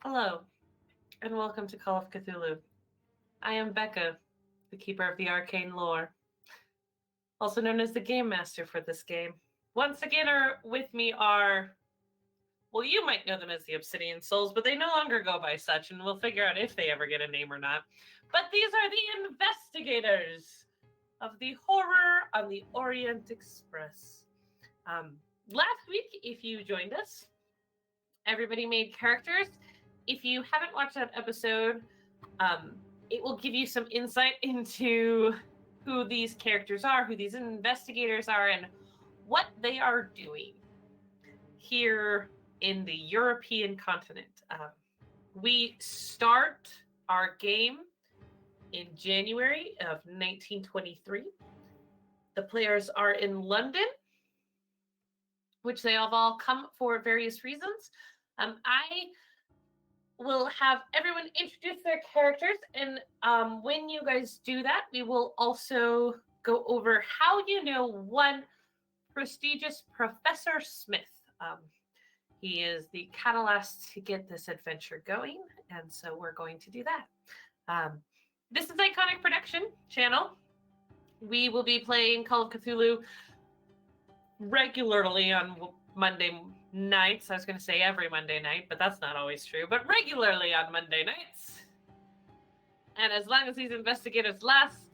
Hello, and welcome to Call of Cthulhu. I am Becca, the keeper of the arcane lore, also known as the game master for this game. Once again, with me are, well, you might know them as the Obsidian Souls, but they no longer go by such, and we'll figure out if they ever get a name or not. But these are the investigators of the horror on the Orient Express. Last week, if you joined us, everybody made characters. If you haven't watched that episode, it will give you some insight into who these characters are, who these investigators are, and what they are doing here in the European continent. We start our game in January of 1923. The players are in London, which they have all come for various reasons. I will have everyone introduce their characters, and when you guys do that, we will also go over how you know one prestigious Professor Smith. He is the catalyst to get this adventure going, and so we're going to do that. This is Iconic Production channel. We will be playing Call of Cthulhu regularly on Monday nights. I was going to say every Monday night, but that's not always true. But regularly on Monday nights. And as long as these investigators last,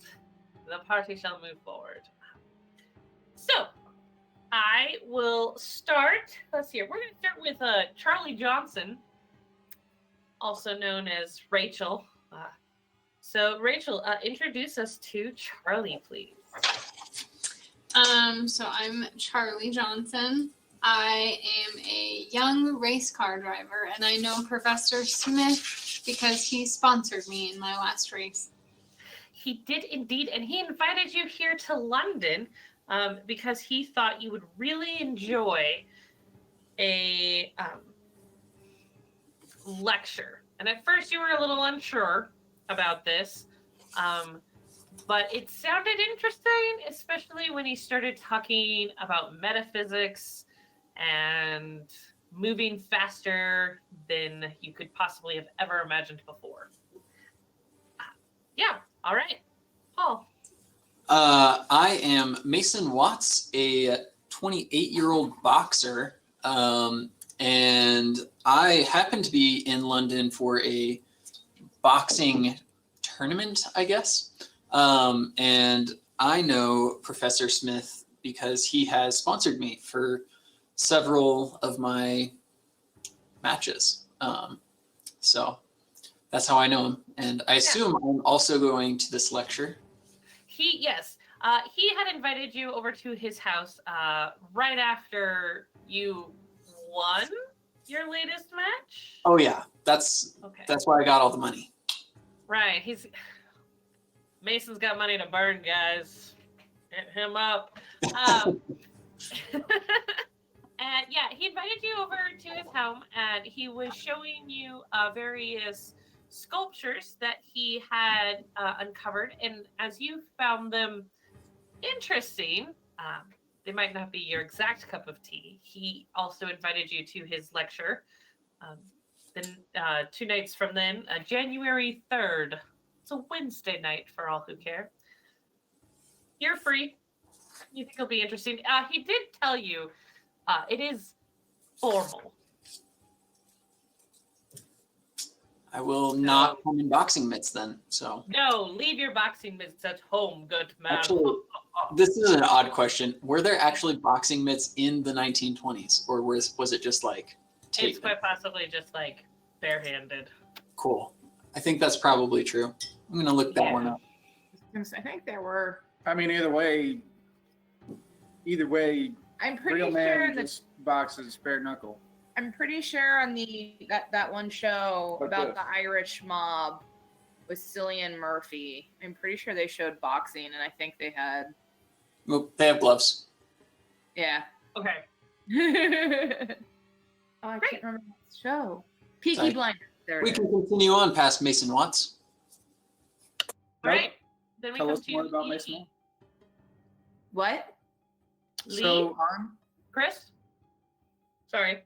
the party shall move forward. So, I will start. Let's see. We're going to start with Charlie Johnson, also known as Rachel. So, Rachel, introduce us to Charlie, please. So I'm Charlie Johnson. I am a young race car driver, and I know Professor Smith because he sponsored me in my last race. He did indeed, and he invited you here to London because he thought you would really enjoy a lecture. And at first you were a little unsure about this, but it sounded interesting, especially when he started talking about metaphysics and moving faster than you could possibly have ever imagined before. Yeah, all right. Paul. I am Mason Watts, a 28-year-old boxer, and I happen to be in London for a boxing tournament, I guess. And I know Professor Smith because he has sponsored me for several of my matches. So that's how I know him. And I assume I'm also going to this lecture. Yes. He had invited you over to his house right after you won your latest match. Oh yeah, that's why I got all the money. Right. Mason's got money to burn, guys. Hit him up. And yeah, he invited you over to his home, and he was showing you various sculptures that he had uncovered. And as you found them interesting, they might not be your exact cup of tea. He also invited you to his lecture. Then 2 nights from then, January 3rd. It's a Wednesday night for all who care. You're free. You think it'll be interesting. He did tell you it is formal. I will not come in boxing mitts then. So no, leave your boxing mitts at home, good man. Actually, this is an odd question. Were there actually boxing mitts in the 1920s, or was it just like tape? It's quite possibly just like barehanded. Cool. I think that's probably true. I'm gonna look that one up. I think there were. I mean, either way, I'm pretty real sure man that just boxes bare knuckle. I'm pretty sure on that one show What about this? the Irish mob with Cillian Murphy. I'm pretty sure they showed boxing, and I think they had. Well, they have gloves. Yeah. Okay. Oh, I Great. can't remember the show. Peaky Sorry. Blinders. There We it can is. continue on past Mason Watts. All right. Then we Tell come us to more about Lee. Mason. What? Lee. So Chris? Sorry.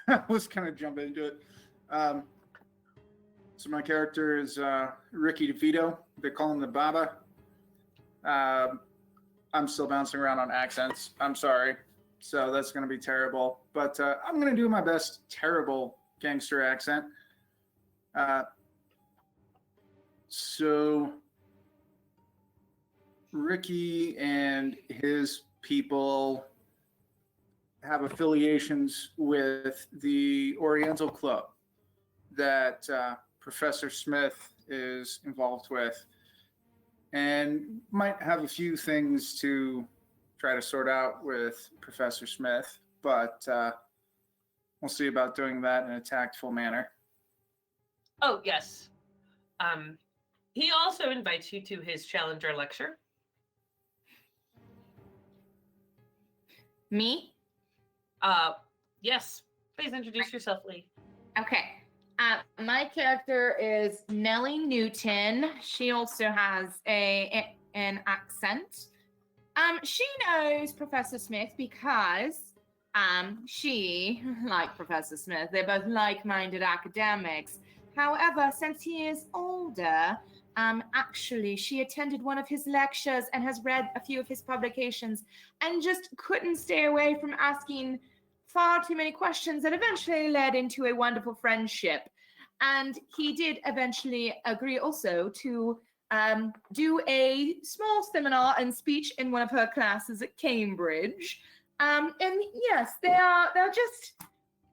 I was kind of jumping into it. So my character is Ricky DeVito. They call him the Baba. I'm still bouncing around on accents. I'm sorry. So that's going to be terrible. But I'm going to do my best terrible gangster accent. So Ricky and his people have affiliations with the Oriental Club that Professor Smith is involved with, and might have a few things to try to sort out with Professor Smith, but we'll see about doing that in a tactful manner. Oh, yes. He also invites you to his Challenger lecture. Me? Yes. Please introduce yourself, Lee. Okay. My character is Nellie Newton. She also has an accent. She knows Professor Smith because she, like Professor Smith, they're both like-minded academics. However, since he is older, actually, she attended one of his lectures and has read a few of his publications and just couldn't stay away from asking far too many questions that eventually led into a wonderful friendship. And he did eventually agree also to do a small seminar and speech in one of her classes at Cambridge. And yes, they're just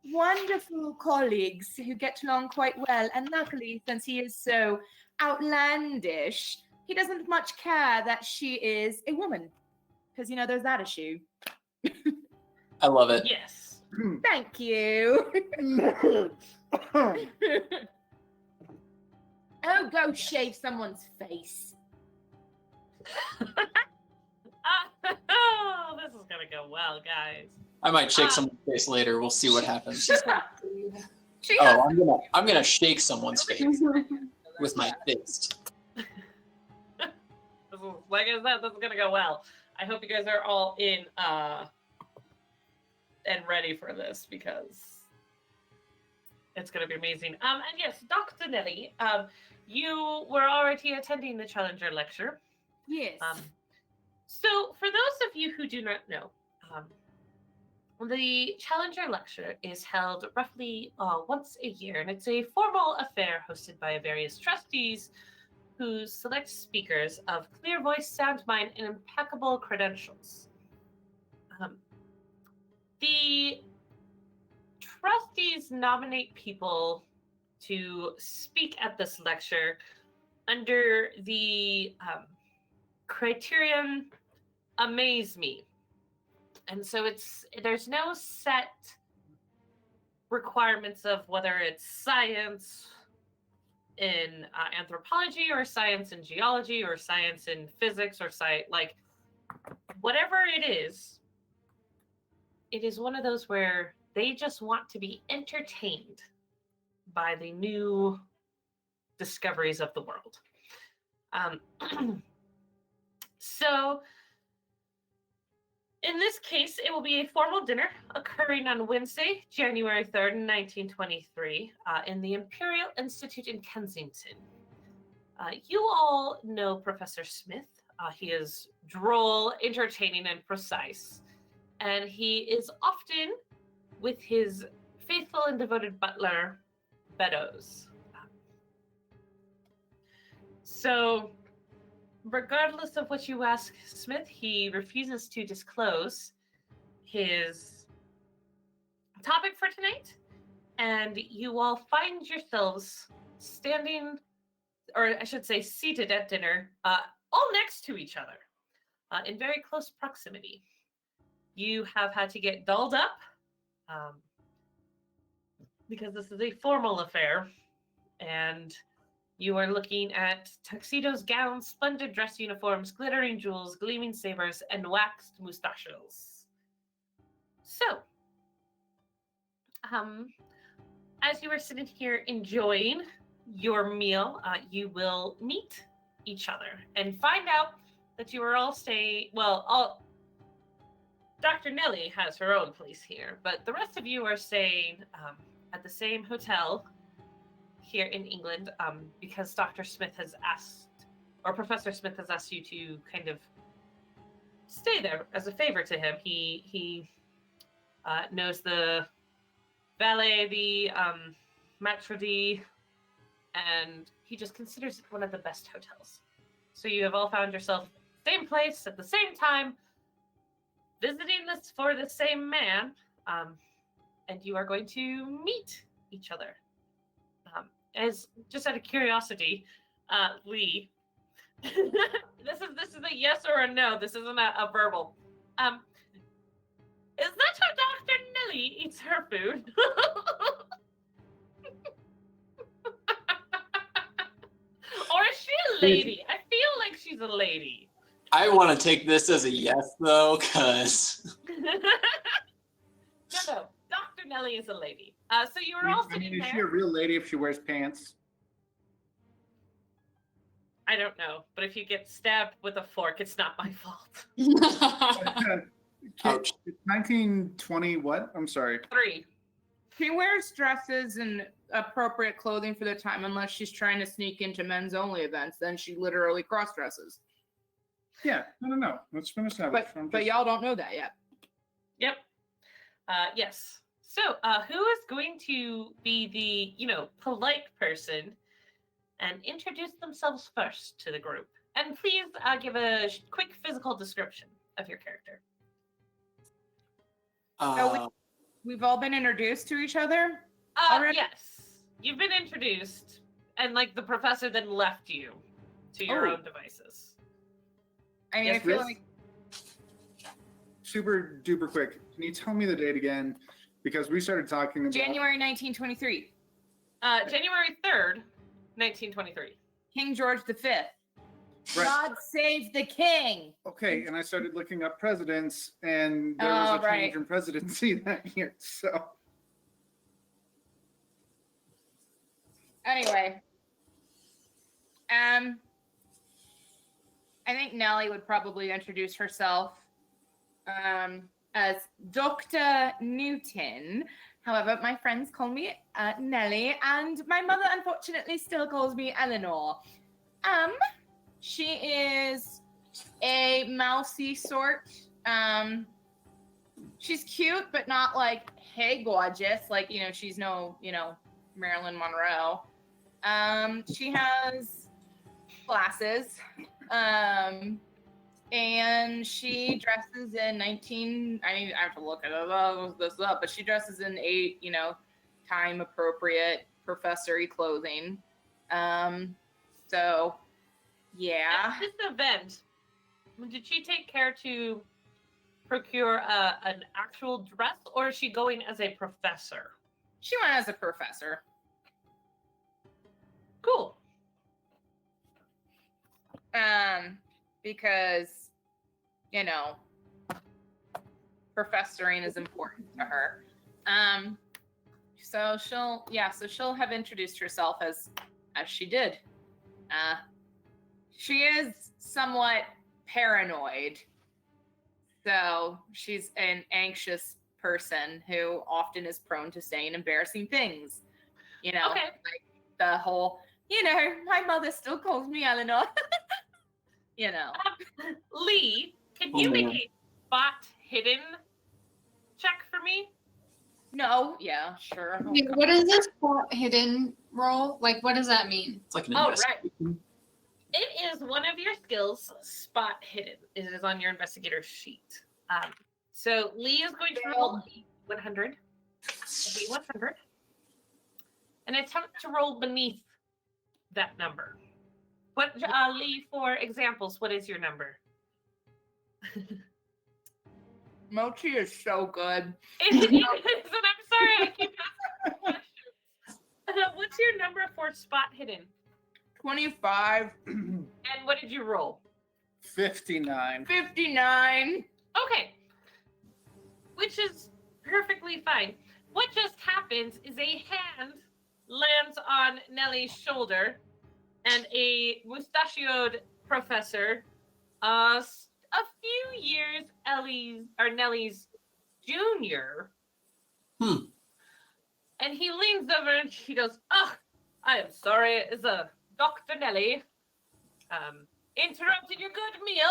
wonderful colleagues who get along quite well. And luckily, since he is so outlandish, he doesn't much care that she is a woman. Because, there's that issue. I love it. Yes. Thank you. Oh, go shave someone's face. Oh, this is going to go well, guys. I might shake someone's face later. We'll see what happens. She Oh, I'm gonna shake someone's face with my fist. Like I said, this is going to go well. I hope you guys are all in and ready for this because it's going to be amazing. And yes, Dr. Nelly, you were already attending the Challenger lecture. Yes. So for those of you who do not know, the Challenger lecture is held roughly once a year, and it's a formal affair hosted by various trustees who select speakers of clear voice, sound mind, and impeccable credentials. The trustees nominate people to speak at this lecture under the criterion amaze me. And so there's no set requirements of whether it's science in anthropology or science in geology or science in physics or like whatever it is one of those where they just want to be entertained by the new discoveries of the world. So in this case, it will be a formal dinner occurring on Wednesday, January 3rd, 1923, in the Imperial Institute in Kensington. You all know Professor Smith. He is droll, entertaining, and precise. And he is often with his faithful and devoted butler, Beddoes. So, regardless of what you ask Smith, he refuses to disclose his topic for tonight. And you all find yourselves standing, or I should say seated at dinner, all next to each other, in very close proximity. You have had to get dolled up, because this is a formal affair, and you are looking at tuxedos, gowns, splendid dress uniforms, glittering jewels, gleaming sabers, and waxed mustaches. So, as you are sitting here enjoying your meal, you will meet each other and find out that you are all staying, Dr. Nelly has her own place here, but the rest of you are staying at the same hotel here in England, because Dr. Smith has asked, or Professor Smith has asked you to kind of stay there as a favor to him. He knows the valet, the maitre d', and he just considers it one of the best hotels. So you have all found yourself same place at the same time, visiting this for the same man, and you are going to meet each other. As just out of curiosity, Lee, this is a yes or a no. This isn't a verbal. Is that how Dr. Nelly eats her food? Or is she a lady? I feel like she's a lady. I want to take this as a yes, though, because... No. Dr. Nelly is a lady. So you were all sitting Is she a there. real lady if she wears pants? I don't know, but if you get stabbed with a fork, it's not my fault. Ouch. 1920 what? I'm sorry. 3. She wears dresses and appropriate clothing for the time, unless she's trying to sneak into men's only events. Then she literally cross dresses. Yeah, no. Let's finish that. But y'all don't know that yet. Yep. Yes. So, who is going to be the, polite person and introduce themselves first to the group? And please give a quick physical description of your character. We've all been introduced to each other already? Yes. You've been introduced, and the professor then left you to your own devices. I mean, Yes, I feel Chris? like Super duper quick. Can you tell me the date again? Because we started talking about January 1923. January 3rd, 1923. King George V. Right. God save the king. Okay, and I started looking up presidents, and there was a change in presidency that year. So Anyway, I think Nellie would probably introduce herself as Dr. Newton. However, my friends call me Nellie, and my mother unfortunately still calls me Eleanor. She is a mousy sort. She's cute, but not like, hey, gorgeous. Like, she's no, Marilyn Monroe. She has glasses. And she dresses in I have to look this up, but she dresses in time appropriate professory clothing. So yeah. At this event, did she take care to procure an actual dress, or is she going as a professor? She went as a professor. Cool. Because, professoring is important to her. So she'll have introduced herself as she did. She is somewhat paranoid. So she's an anxious person who often is prone to saying embarrassing things. Okay. Like the whole, my mother still calls me Eleanor. Lee, can you make a spot hidden check for me? No, yeah, sure. Wait, what is this spot hidden roll? Like, what does that mean? It's like an Oh, investigation. It is one of your skills, spot hidden. It is on your investigator sheet. So Lee is going to roll a 100, a 100, and attempt to roll beneath that number. What, Lee, for examples, what is your number? Mochi is so good. It is, and I'm sorry, I keep asking questions. What's your number for spot hidden? 25. And what did you roll? 59. 59. Okay. Which is perfectly fine. What just happens is a hand lands on Nellie's shoulder, and a mustachioed professor, a few years Nellie's junior, and he leans over and he goes, "Oh, I am sorry, is Dr. Nelly interrupted your good meal?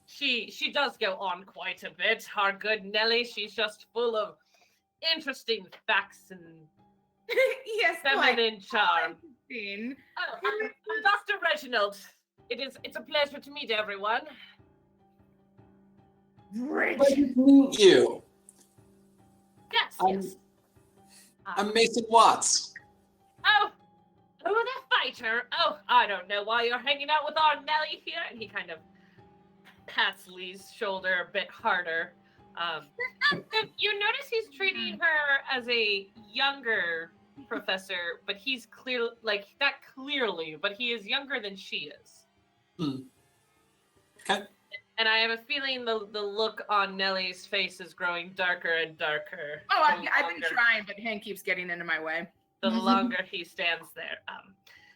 She does go on quite a bit, our good Nelly. She's just full of interesting facts and Yes, feminine charm. interesting. Oh, I'm Dr. Reginald. It's a pleasure to meet everyone. Rich. Pleasure to meet you. Yes, I'm- yes. I'm Mason Watts. Oh, the fighter. Oh, I don't know why you're hanging out with our Nelly here. And he kind of pats Lee's shoulder a bit harder. You notice he's treating her as a younger professor, but he's clear, like not clearly, but he is younger than she is. Okay. And I have a feeling the look on Nellie's face is growing darker and darker. Oh, the I've been longer- trying, but Hank keeps getting into my way. The longer he stands there.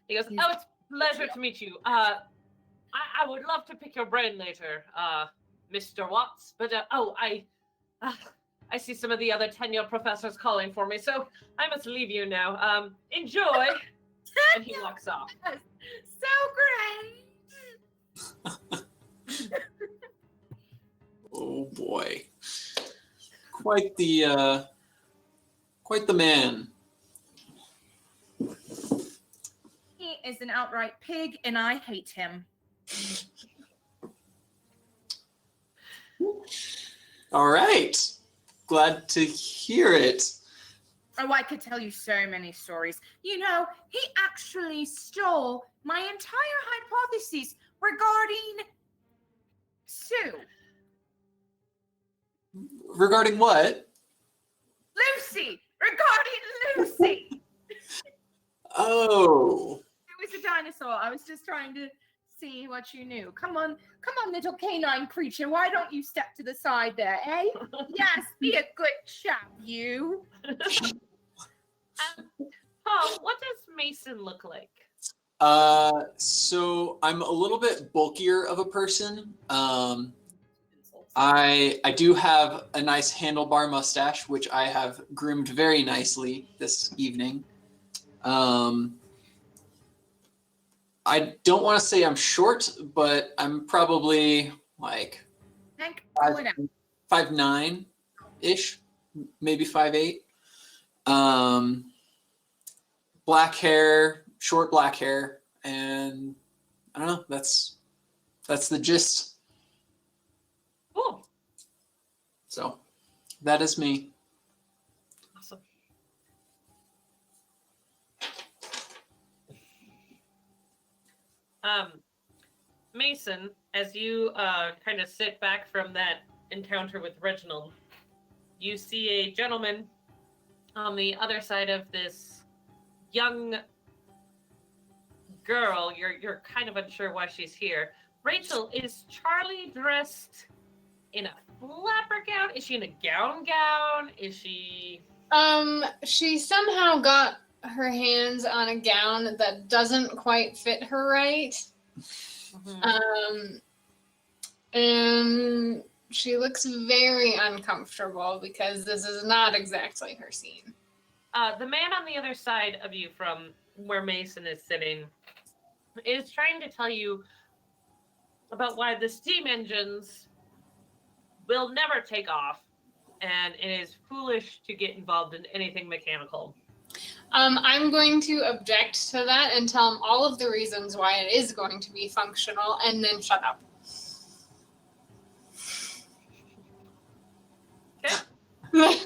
He goes, "Oh, it's a pleasure to meet you. I would love to pick your brain later, Mr. Watts. But I see some of the other tenure professors calling for me, so I must leave you now. Enjoy." And he walks off. So great. Oh boy. Quite the man. He is an outright pig, and I hate him. All right. Glad to hear it. Oh, I could tell you so many stories. You know, he actually stole my entire hypothesis regarding Sue. Regarding what? Lucy! Regarding Lucy! Oh. It was a dinosaur. I was just trying to see what you knew. Come on, little canine creature. Why don't you step to the side there, eh? Yes, be a good chap, you. Paul, what does Mason look like? So I'm a little bit bulkier of a person. I do have a nice handlebar mustache, which I have groomed very nicely this evening. I don't want to say I'm short, but I'm probably like Hank, pull it out. 5'9"-ish, maybe 5'8". Black hair, short black hair, and I don't know. That's the gist. Cool. So that is me. Awesome. Mason, as you kind of sit back from that encounter with Reginald, you see a gentleman on the other side of this young girl. You're kind of unsure why she's here. Rachel, is Charlie dressed in a flapper gown? Is she in a gown? Is she... She somehow got her hands on a gown that doesn't quite fit her right. And she looks very uncomfortable because this is not exactly her scene. The man on the other side of you from where Mason is sitting is trying to tell you about why the steam engines will never take off, and it is foolish to get involved in anything mechanical. I'm going to object to that and tell him all of the reasons why it is going to be functional, and then shut up. Okay.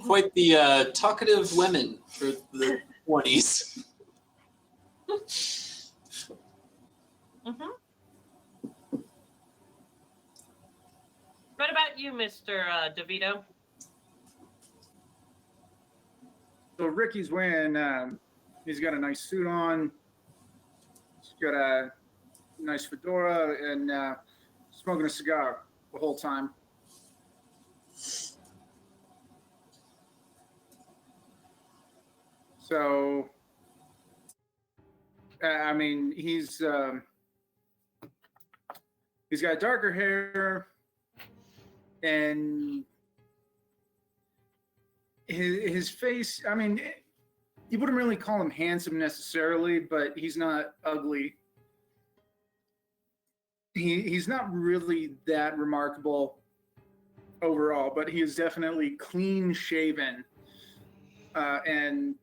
Quite the talkative women for the 20s. What about you, Mr. DeVito? So Ricky's wearing, he's got a nice suit on. He's got a nice fedora and smoking a cigar the whole time. So, I mean, he's got darker hair and his face, I mean, you wouldn't really call him handsome necessarily, but he's not ugly. He's not really that remarkable overall, but he is definitely clean shaven, and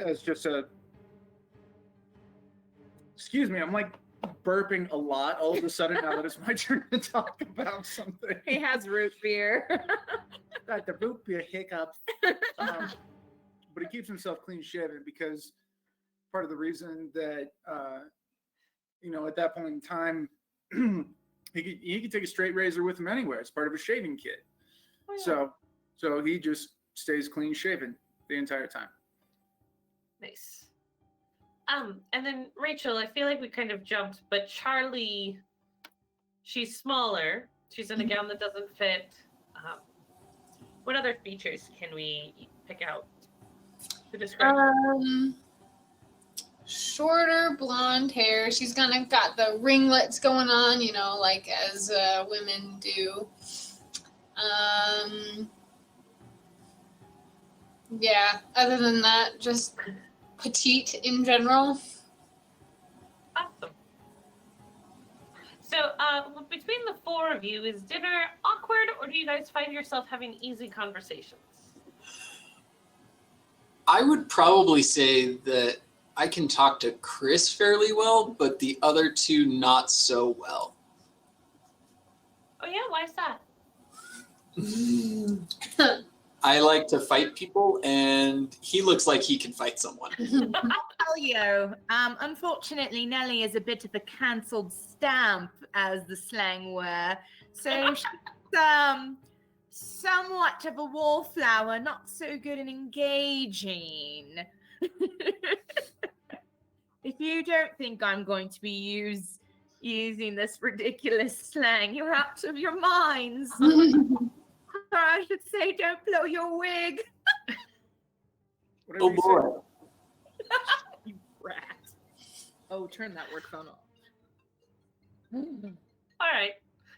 as just a. Excuse me, I'm like burping a lot all of a sudden now that it's my turn to talk about something. He has root beer. Got the root beer hiccups. But he keeps himself clean shaven because part of the reason that, at that point in time, he could take a straight razor with him anywhere. It's part of a shaving kit. Oh, yeah. So he just stays clean shaven the entire time. Nice. And then Rachel, I feel like we kind of jumped, but Charlie, she's smaller. She's in a gown that doesn't fit. What other features can we pick out to describe her? Shorter blonde hair. She's got the ringlets going on, like as women do. Yeah, other than that, just petite in general. Awesome. So, between the four of you, is dinner awkward, or do you guys find yourself having easy conversations? I would probably say that I can talk to Chris fairly well, but the other two not so well. Oh yeah, why is that? I like to fight people, and he looks like he can fight someone. Tell you, unfortunately, Nellie is a bit of a cancelled stamp, as the slang were. So she's somewhat of a wallflower, not so good in engaging. If you don't think I'm going to be using this ridiculous slang, you're out of your minds. Or I should say, don't blow your wig. Whatever Oh you boy. You rat. Oh, turn that work phone off. All right.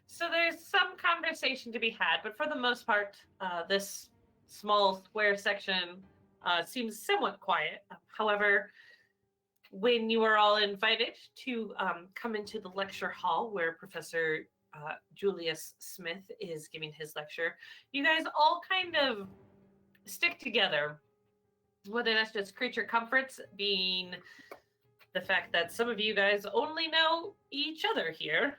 So there's some conversation to be had, but for the most part, this small square section seems somewhat quiet. However, when you are all invited to come into the lecture hall where Professor Julius Smith is giving his lecture, you guys all kind of stick together. Whether that's just creature comforts, being the fact that some of you guys only know each other here.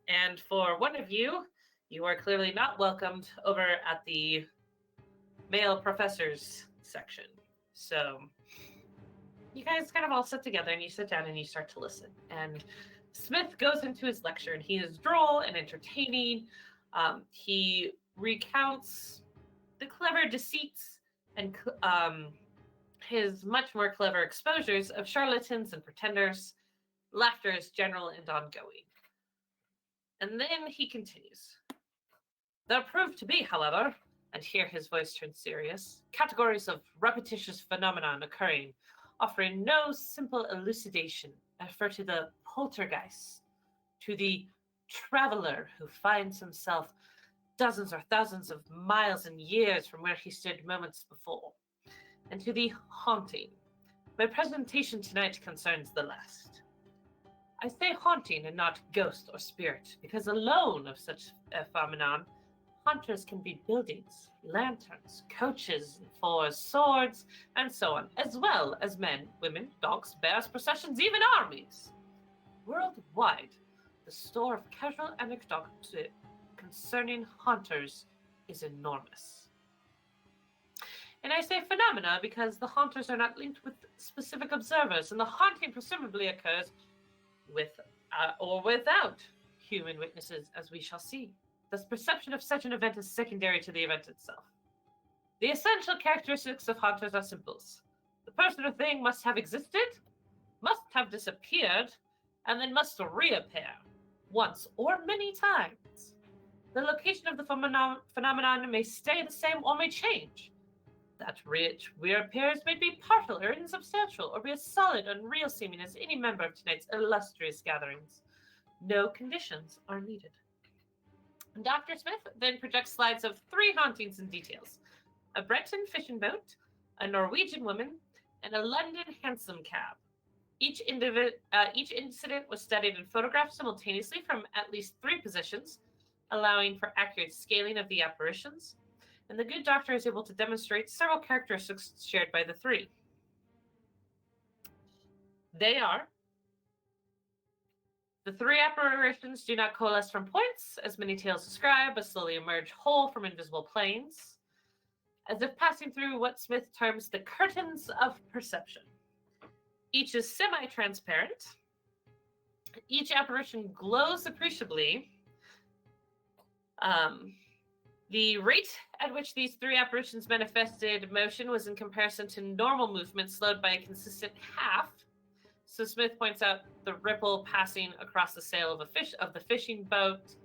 And for one of you, you are clearly not welcomed over at the male professors section. So you guys kind of all sit together and you sit down and you start to listen. And Smith goes into his lecture and he is droll and entertaining. He recounts the clever deceits and his much more clever exposures of charlatans and pretenders. Laughter is general and ongoing. And then he continues. There proved to be, however, and here his voice turns serious, categories of repetitious phenomenon occurring, offering no simple elucidation, refer to the poltergeist, to the traveler who finds himself dozens or thousands of miles and years from where he stood moments before, and to the haunting. My presentation tonight concerns the last. I say haunting and not ghost or spirit, because alone of such a phenomenon, hunters can be buildings, lanterns, coaches, fours, swords, and so on, as well as men, women, dogs, bears, processions, even armies. Worldwide, the store of casual anecdote concerning hunters is enormous. And I say phenomena because the haunters are not linked with specific observers, and the haunting presumably occurs with or without human witnesses, as we shall see. Thus, perception of such an event is secondary to the event itself. The essential characteristics of haunters are simples. The person or thing must have existed, must have disappeared, and then must reappear, once or many times. The location of the phenomenon may stay the same or may change. That which reappears may be partial or insubstantial, or be as solid and real seeming as any member of tonight's illustrious gatherings. No conditions are needed. Dr. Smith then projects slides of 3 hauntings and details. A Breton fishing boat, a Norwegian woman, and a London hansom cab. Each incident was studied and photographed simultaneously from at least 3 positions, allowing for accurate scaling of the apparitions. And the good doctor is able to demonstrate several characteristics shared by the 3. They are: the 3 apparitions do not coalesce from points, as many tales describe, but slowly emerge whole from invisible planes, as if passing through what Smith terms the curtains of perception. Each is semi-transparent. Each apparition glows appreciably. The rate at which these 3 apparitions manifested motion was in comparison to normal movement slowed by a consistent half. So Smith points out the ripple passing across the sail of the fishing boat.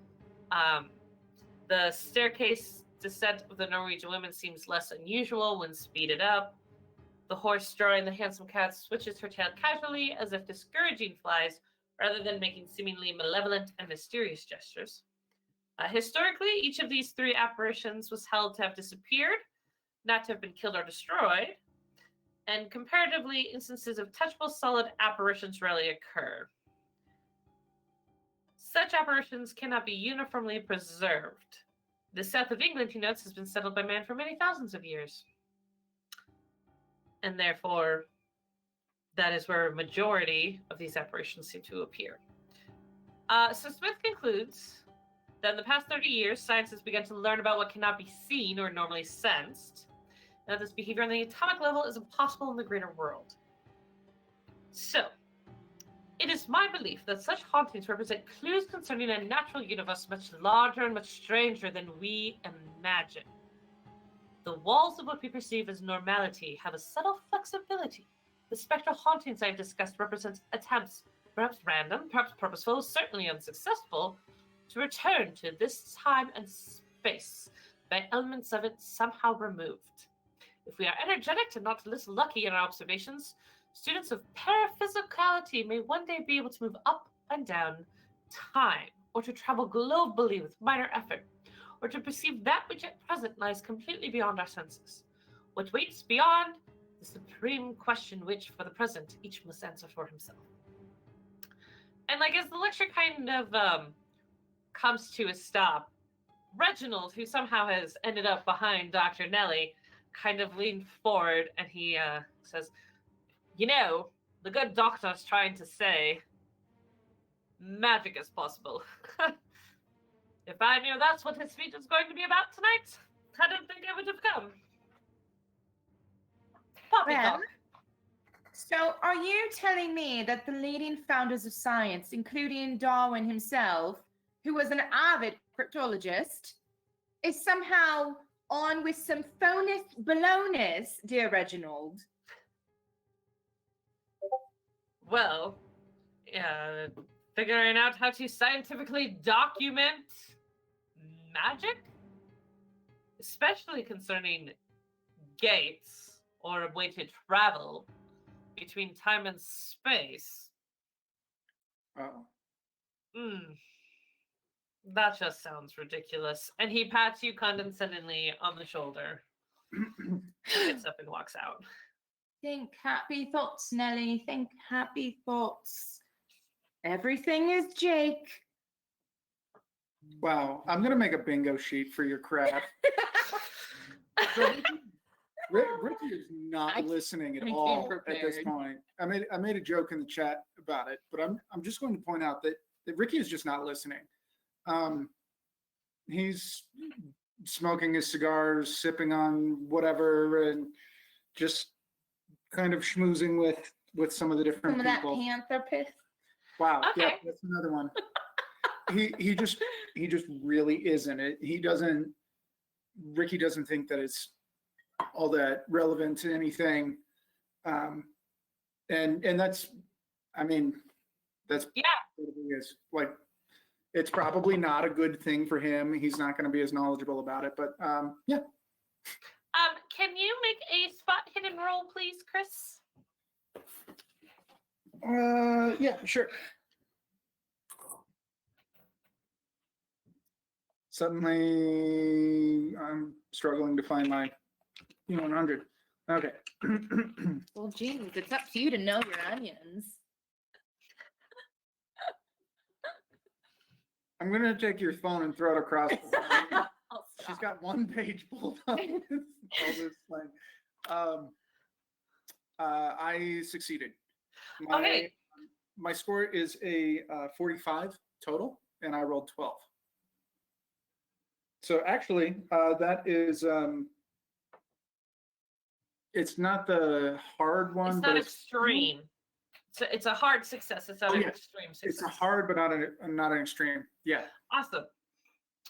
The staircase descent of the Norwegian women seems less unusual when speeded up. The horse drawing the handsome cat switches her tail casually as if discouraging flies rather than making seemingly malevolent and mysterious gestures. Historically, each of these 3 apparitions was held to have disappeared, not to have been killed or destroyed, and comparatively, instances of touchable solid apparitions rarely occur. Such apparitions cannot be uniformly preserved. The south of England, he notes, has been settled by man for many thousands of years. And therefore, that is where a majority of these apparitions seem to appear. So Smith concludes that in the past 30 years, science has begun to learn about what cannot be seen or normally sensed, and that this behavior on the atomic level is impossible in the greater world. So, it is my belief that such hauntings represent clues concerning a natural universe much larger and much stranger than we imagine. The walls of what we perceive as normality have a subtle flexibility. The spectral hauntings I have discussed represent attempts, perhaps random, perhaps purposeful, certainly unsuccessful, to return to this time and space by elements of it somehow removed. If we are energetic and not less lucky in our observations, students of paraphysicality may one day be able to move up and down time, or to travel globally with minor effort, or to perceive that which at present lies completely beyond our senses. What waits beyond? The supreme question which, for the present, each must answer for himself. And as the lecture kind of comes to a stop, Reginald, who somehow has ended up behind Dr. Nellie, kind of leaned forward and he says, the good doctor's trying to say magic is possible. If I knew that's what his speech was going to be about tonight, I don't think I would have come. Poppycock. So are you telling me that the leading founders of science, including Darwin himself, who was an avid cryptologist, is somehow on with some phonous baloney, dear Reginald? Well, figuring out how to scientifically document magic, especially concerning gates or a way to travel between time and space. That just sounds ridiculous. And he pats you condescendingly on the shoulder. Gets up and walks out. Think happy thoughts, Nellie. Think happy thoughts. Everything is Jake. Wow, I'm gonna make a bingo sheet for your crap. Ricky is not listening at all at this point. I made a joke in the chat about it, but I'm just going to point out that Ricky is just not listening. He's smoking his cigars, sipping on whatever, and just kind of schmoozing with some of the different people. Some of that panther piss. Wow, Okay. yeah, that's another one. He just really isn't. Ricky doesn't think that it's all that relevant to anything. And that's, that's Yeah. what it is. It's probably not a good thing for him. He's not going to be as knowledgeable about it, but yeah. Can you make a spot hidden roll, please, Chris? Yeah, sure. Suddenly, I'm struggling to find my 100. Okay. Well, geez, it's up to you to know your onions. I'm gonna take your phone and throw it across the room. I'll She's stop. got one page pulled up. All this thing. I succeeded. Okay. My score is a 45 total, and I rolled 12. So actually, that is it's not the hard one, It's but not extreme. So it's a hard success. It's not Oh, an yeah. extreme success. it's a hard, but not an extreme. Yeah. Awesome.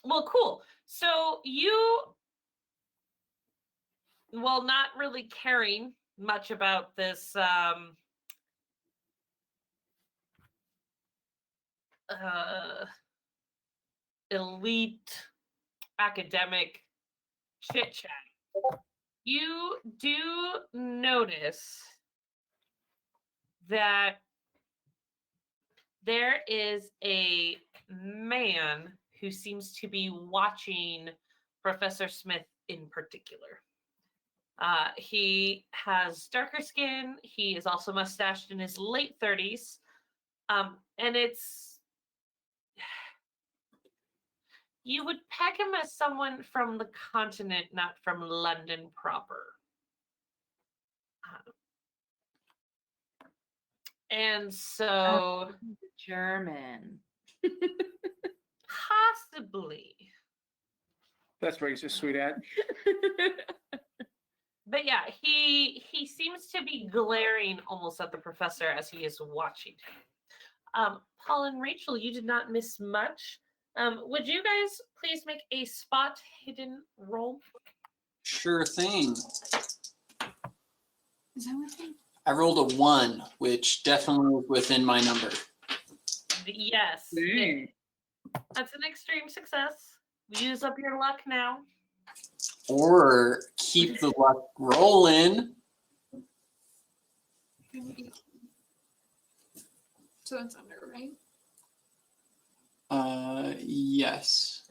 Well, cool. So you, well, not really caring much about this elite academic chit chat, you do notice that there is a man who seems to be watching Professor Smith in particular. He has darker skin. He is also mustached in his late 30s. And you would peg him as someone from the continent, not from London proper. And so German. possibly. That's racist, sweetheart. But yeah, he seems to be glaring almost at the professor as he is watching him. Paul and Rachel, you did not miss much. Would you guys please make a spot hidden roll? Sure thing. Is that what they? I rolled a 1, which definitely was within my number. Yes. Dang. That's an extreme success. Use up your luck now. Or keep the luck rolling. So that's under, right? Yes.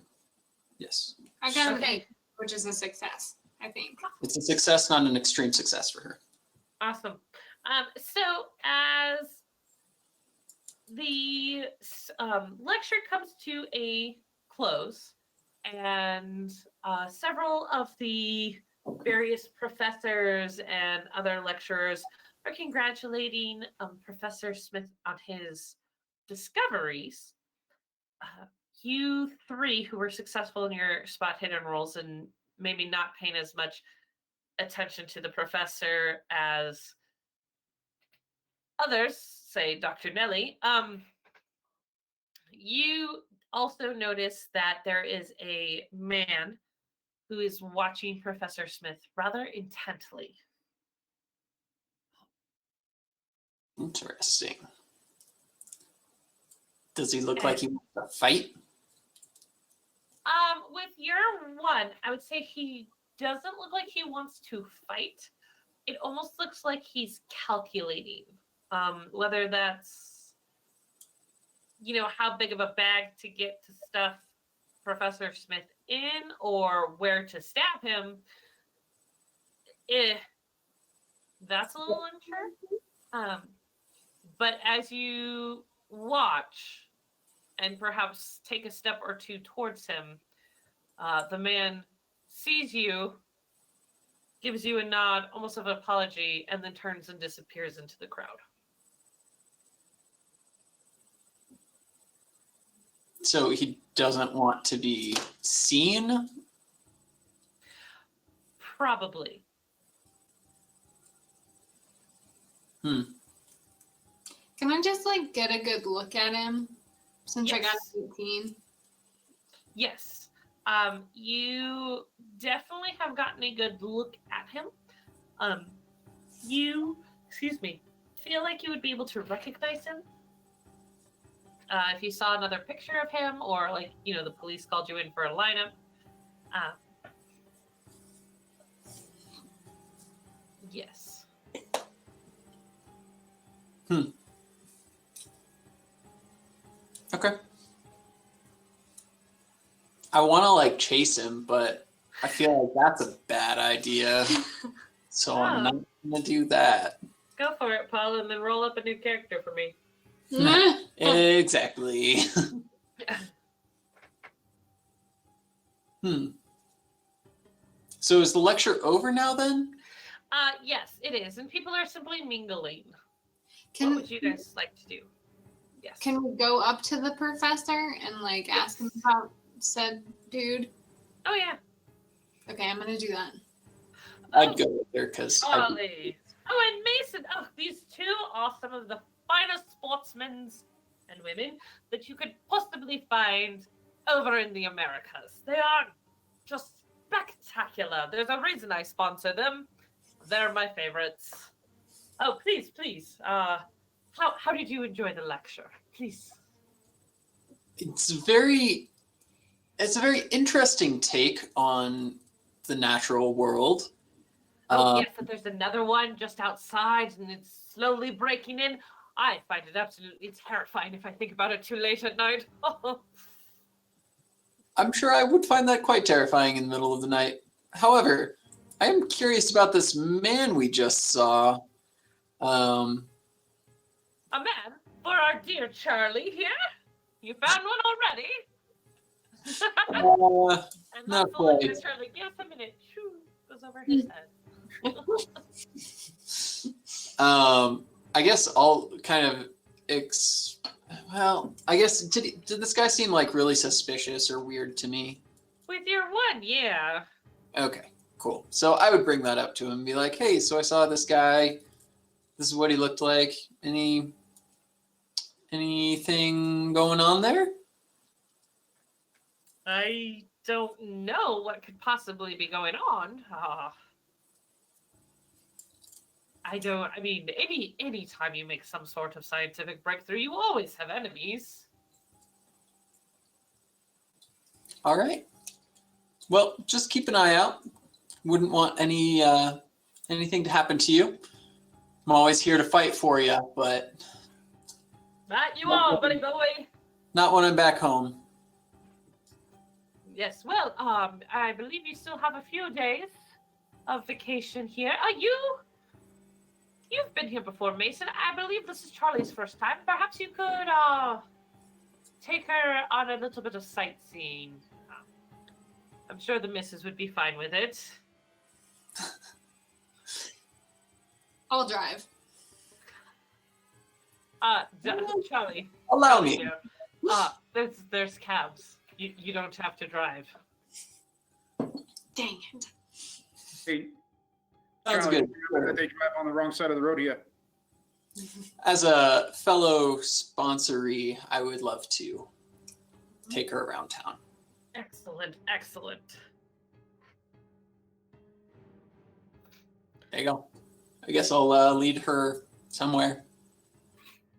Yes. I got an Okay. 8, which is a success, I think. It's a success, not an extreme success for her. Awesome. So as the lecture comes to a close, and several of the various professors and other lecturers are congratulating Professor Smith on his discoveries, you three who were successful in your spot hidden rolls and maybe not paying as much attention to the professor as others, say Dr. Nelly, you also notice that there is a man who is watching Professor Smith rather intently. Interesting. Does he look like he wants to fight? With your one, I would say he doesn't look like he wants to fight. It almost looks like he's calculating. Whether that's, how big of a bag to get to stuff Professor Smith in or where to stab him. That's a little unsure. But as you watch and perhaps take a step or two towards him, the man sees you, gives you a nod, almost of an apology, and then turns and disappears into the crowd. So he doesn't want to be seen? Probably. Can I just get a good look at him since I got Yes. 18? Yes. You definitely have gotten a good look at him. You, feel like you would be able to recognize him. If you saw another picture of him or the police called you in for a lineup. Yes. Okay. I want to chase him, but I feel like that's a bad idea. So I'm not going to do that. Go for it, Paul, and then roll up a new character for me. Exactly. So is the lecture over now then? Yes, it is, and people are simply mingling. What Can would you guys like to do? Yes. can we go up to the professor and like ask him about said dude? Oh yeah. Okay, I'm gonna do that. I'd go with her because Ollie. Oh, and Mason. Oh, these two are some of the finest sportsmen and women that you could possibly find over in the Americas. They are just spectacular. There's a reason I sponsor them. They're my favorites. Oh, please. How did you enjoy the lecture? Please. it's a very interesting take on the natural world. Oh, yes, but there's another one just outside and it's slowly breaking in. I find it absolutely terrifying if I think about it too late at night. I'm sure I would find that quite terrifying in the middle of the night. However, I am curious about this man we just saw. A man for our dear Charlie here. You found one already? And Not that's all quite. at Charlie. Give us a minute. Shoo, goes over his head. I guess I'll kind of I guess did this guy seem like really suspicious or weird to me? With your one, yeah. Okay, cool. So I would bring that up to him and be like, "Hey, so I saw this guy. This is what he looked like. Anything going on there?" I don't know what could possibly be going on. Any time you make some sort of scientific breakthrough, you always have enemies. All right. Well, just keep an eye out. Wouldn't want anything to happen to you. I'm always here to fight for you, but That you are, buddy boy. not when I'm back home. Yes, well, I believe you still have a few days of vacation here. You've been here before, Mason. I believe this is Charlie's first time. Perhaps you could, take her on a little bit of sightseeing. I'm sure the missus would be fine with it. I'll drive. Charlie. Allow me. There's cabs. You don't have to drive. Dang it. Hey, Sounds Charlie, good. remember that they drive on the wrong side of the road here. As a fellow sponsoree, I would love to take her around town. Excellent. There you go. I guess I'll lead her somewhere.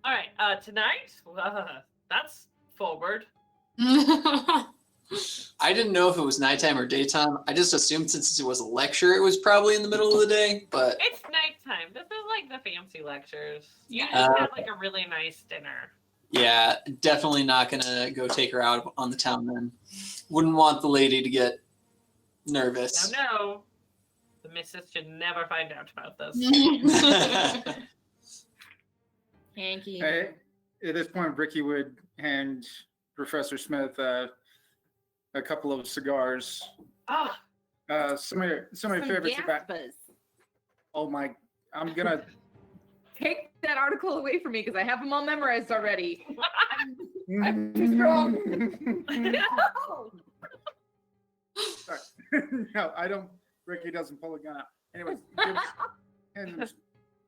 All right. Tonight, that's forward. I didn't know if it was nighttime or daytime. I just assumed since it was a lecture, it was probably in the middle of the day. But It's nighttime. This is like the fancy lectures. You just Uh, have like a really nice dinner. yeah, definitely not gonna go take her out on the town then. Wouldn't want the lady to get nervous. No. The missus should never find out about this. Hanky. Hey, at this point, Ricky would hand Professor Smith a couple of cigars. Ah, Some of your favorite tobacco. Gaspas. Oh my! I'm gonna. Take that article away from me because I have them all memorized already. I'm too Mm. strong. no. Sorry. No, I don't. Ricky doesn't pull a gun out. Anyways, hand him a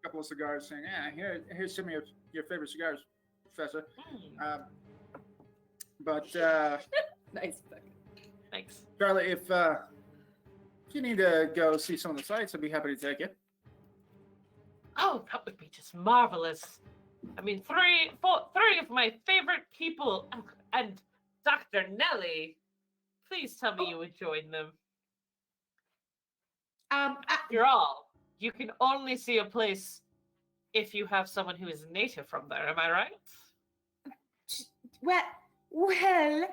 couple of cigars, saying, "Yeah, here's some of your favorite cigars, Professor." But Nice. Thanks. Charlie, if you need to go see some of the sights, I'd be happy to take you. Oh, that would be just marvelous. I mean, three of my favorite people and Dr. Nellie. Please tell me you would join them. After all, you can only see a place if you have someone who is native from there. Am I right? Well, I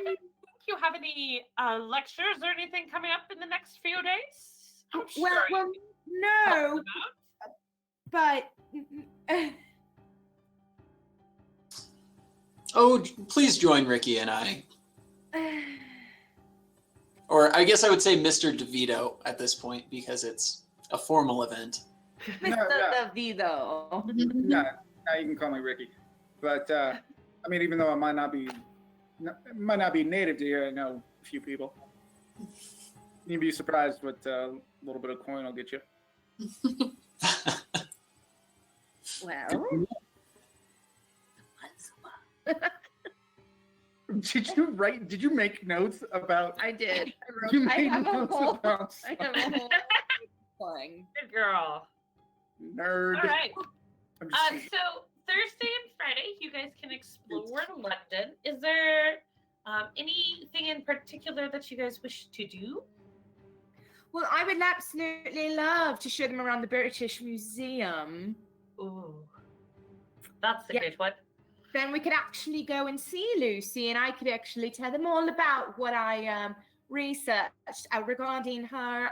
don't think you have any lectures or anything coming up in the next few days. I'm Well, sure well, you no, help them out. but Oh, please join Ricky and I. Or I guess I would say Mr. DeVito at this point because it's a formal event. No, Mr. DeVito. Yeah, now you can call me Ricky. But I mean, even though I might not be native to here, I know a few people. You'd be surprised what a little bit of coin will get you. Well, Did you make notes about? I did. You I made have a notes whole. about I have a whole thing. Good girl. nerd. All right. I'm just kidding. So Thursday and Friday, you guys can explore London. Is there anything in particular that you guys wish to do? Well, I would absolutely love to show them around the British Museum. Ooh, that's a Yeah. good one. Then we could actually go and see Lucy, and I could actually tell them all about what I researched regarding her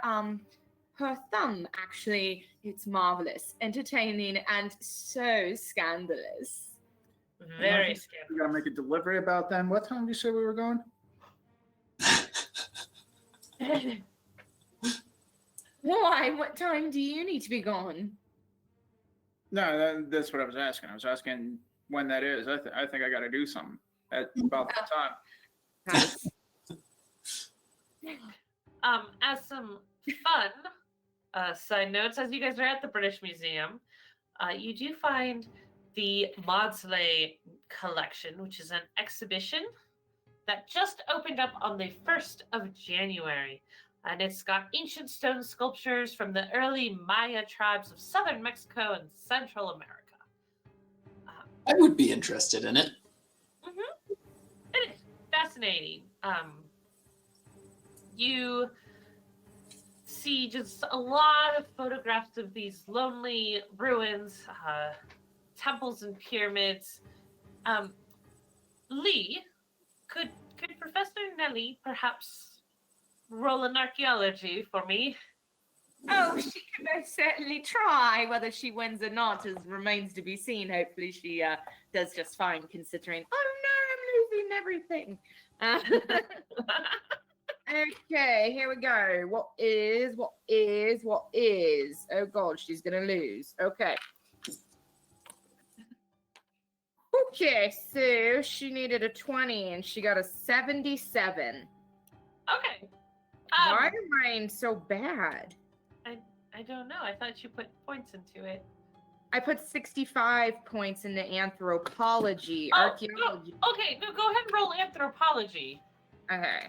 her thumb. Actually, it's marvelous, entertaining, and so scandalous. Very We scary. gotta make a delivery about them. What time did you say we were going? Why? What time do you need to be gone? No, that's what I was asking. I was asking when that is. I think I got to do something at about that time. As some fun side notes, as you guys are at the British Museum, you do find the Maudsley collection, which is an exhibition that just opened up on the 1st of January. And it's got ancient stone sculptures from the early Maya tribes of southern Mexico and Central America. I would be interested in it. It is fascinating. You see just a lot of photographs of these lonely ruins, temples and pyramids. Lee, could Professor Nelly perhaps roll an archaeology for me? Oh, she can most certainly try. Whether she wins or not remains to be seen. Hopefully, she does just fine, considering. Oh no, I'm losing everything. Okay, here we go. What is? Oh God, she's gonna lose. Okay. Okay, so she needed a 20 and she got a 77. Okay. Why am I so bad? I don't know. I thought you put points into it. I put 65 points into anthropology, Oh, archaeology. Okay, no, go ahead and roll anthropology. Okay.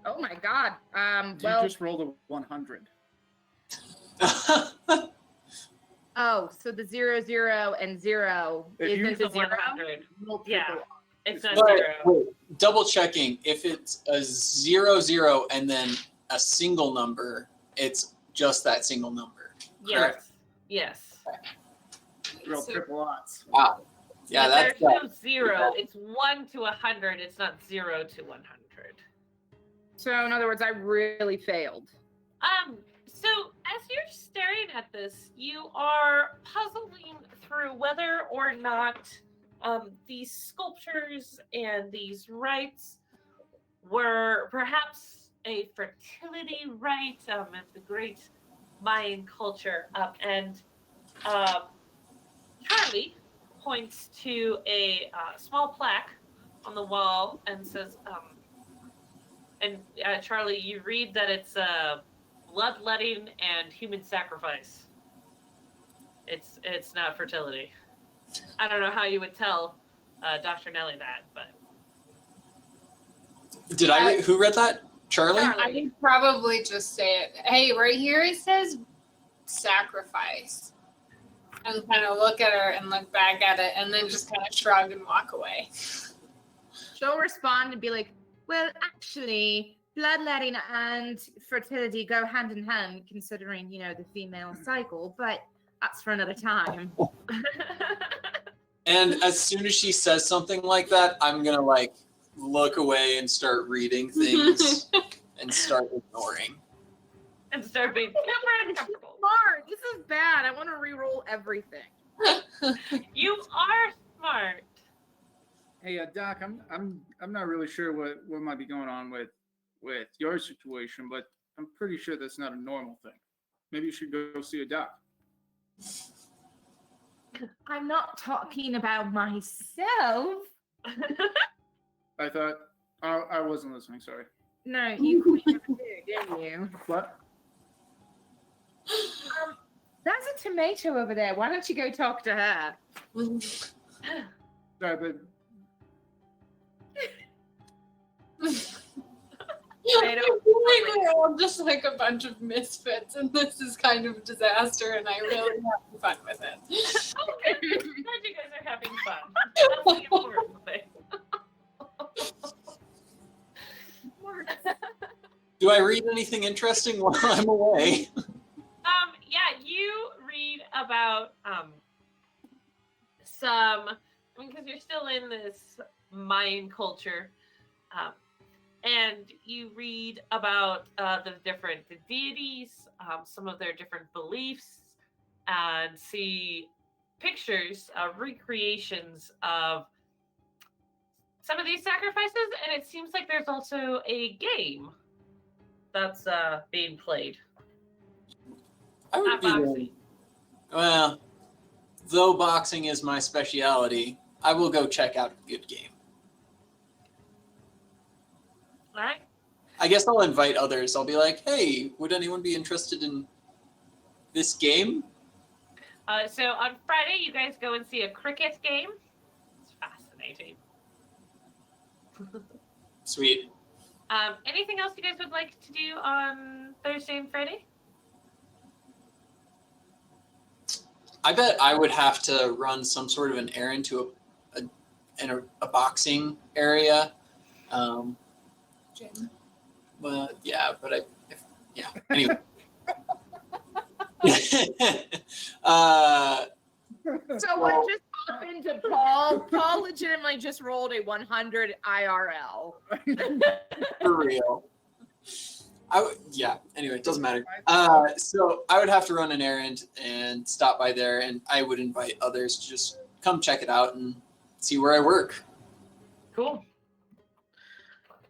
Oh my God. You Well, just rolled a 100. oh, so the 0, 0, and 0 If you- isn't a It's a 0? 100. Multiple. Yeah. It's not But, 0. wait, double checking. If it's a 0, 0, and then a single number, it's just that single number. Yes. Yes. Roll So- triple odds. Wow. Yeah, But that's there's no 0. It's 1 to 100. It's not 0 to 100. So in other words, I really failed. So as you're staring at this, you are puzzling through whether or not these sculptures and these rites were perhaps a fertility rite of the great Mayan culture. And Charlie points to a small plaque on the wall and says, Charlie, you read that it's bloodletting and human sacrifice. It's not fertility. I don't know how you would tell Dr. Nelly that, but Did who read that? Charlie? Charlie. I would probably just say it. Hey, right here it says sacrifice. And kind of look at her and look back at it and then just kind of shrug and walk away. She'll respond and be like, well, actually, bloodletting and fertility go hand in hand, considering, the female cycle, but that's for another time. And as soon as she says something like that, I'm gonna look away and start reading things and start ignoring. And start being super uncomfortable. Smart. This is bad. I want to re-roll everything. You are smart. Hey, Doc, I'm not really sure what might be going on with your situation, but I'm pretty sure that's not a normal thing. Maybe you should go see a doc. I'm not talking about myself. I thought I wasn't listening. Sorry. No, you didn't you? What? That's a tomato over there. Why don't you go talk to her? Sorry, but I feel like we're all just like a bunch of misfits, and this is kind of a disaster, and I really have fun with it. Okay, I'm glad you guys are having fun. That's the important thing. Do I read anything interesting while I'm away? Yeah, you read about some, because you're still in this Mayan culture, and you read about the different deities, some of their different beliefs, and see pictures, recreations of some of these sacrifices, and it seems like there's also a game that's being played. I would Not be boxing. willing. Well, though boxing is my specialty, I will go check out a good game. All right. I guess I'll invite others. I'll be like, hey, would anyone be interested in this game? So on Friday, you guys go and see a cricket game. It's fascinating. Sweet. Anything else you guys would like to do on Thursday and Friday? I bet I would have to run some sort of an errand to a boxing area. Jim. Well, yeah, but yeah. Anyway. So what just happened to Paul? Paul legitimately just rolled a 100 IRL. For real. Yeah, anyway, it doesn't matter. So I would have to run an errand and stop by there, and I would invite others to just come check it out and see where I work. Cool.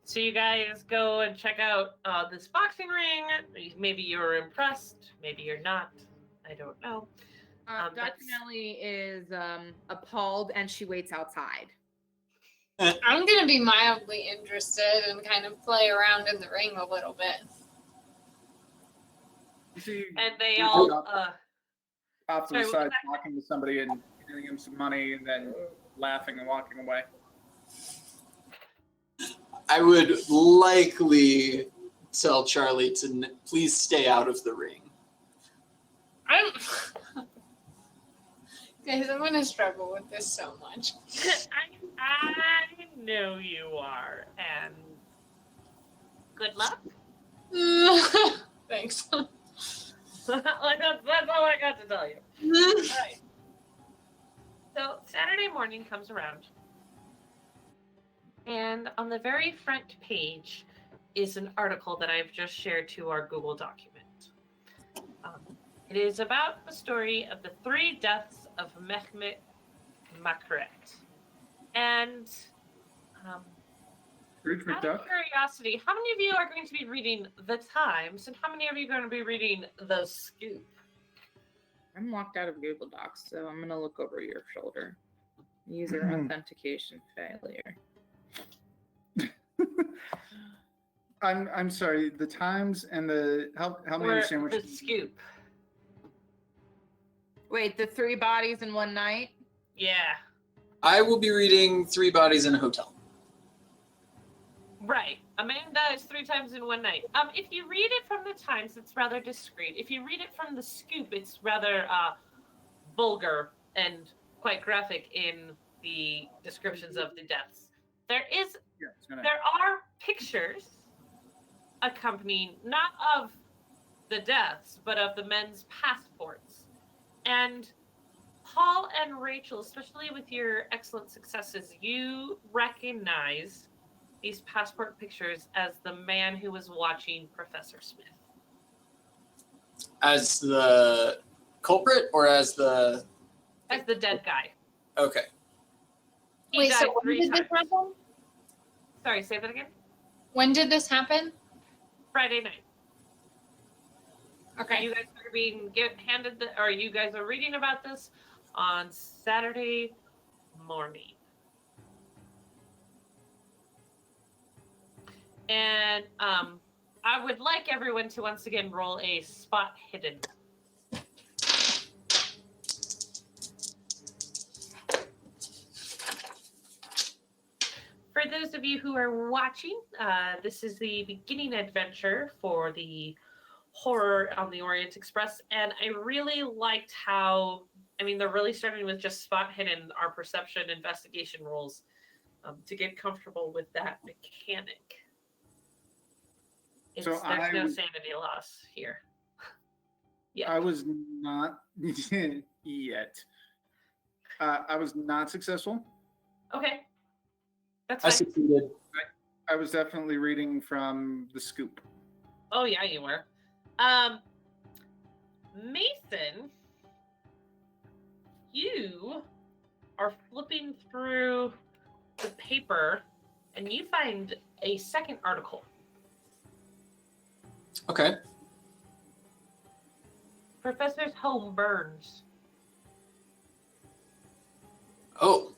So you guys go and check out this boxing ring. Maybe you're impressed. Maybe you're not. I don't know. Dr. That's- Nelly is appalled, and she waits outside. I'm gonna be mildly interested and kind of play around in the ring a little bit. You see, And they you all. go off to the sorry, what side, was that? talking to somebody and giving him some money, and then laughing and walking away. I would likely tell Charlie to please stay out of the ring. Guys, I'm gonna struggle with this so much. I know you are, and good luck. Thanks. That's all I got to tell you. All right. So Saturday morning comes around, and on the very front page is an article that I've just shared to our Google document. It is about the story of the 3 deaths of Mehmet Makret. And Scrooge out McDuck. of curiosity, how many of you are going to be reading The Times, and how many of you are going to be reading The Scoop? I'm locked out of Google Docs, so I'm gonna look over your shoulder. User authentication failure. I'm sorry. The Times and the help me Or understand what The you Scoop? Wait, the 3 bodies in one night? Yeah. I will be reading 3 Bodies in a Hotel. Right. Amanda is 3 times in one night. If you read it from the Times, it's rather discreet. If you read it from the Scoop, it's rather vulgar and quite graphic in the descriptions of the deaths. There are pictures accompanying not of the deaths, but of the men's passports. And Paul and Rachel, especially with your excellent successes, you recognize these passport pictures as the man who was watching Professor Smith. As the culprit or as the... As the dead guy. Okay. He Wait, died so when 3 did this times. happen? Sorry, say that again? When did this happen? Friday night. Okay. You guys are being handed or you guys are reading about this on Saturday morning. And I would like everyone to once again roll a spot hidden. For those of you who are watching, this is the beginning adventure for the Horror on the Orient Express, and I really liked how, they're really starting with just spot hidden, our perception investigation rolls, to get comfortable with that mechanic. There's no sanity loss here. Yeah. I was not yet. I was not successful. Okay. That's I fine. succeeded. I was definitely reading from the scoop. Oh yeah, you were. Mason, you are flipping through the paper and you find a second article. Okay. Professor's home burns. Oh.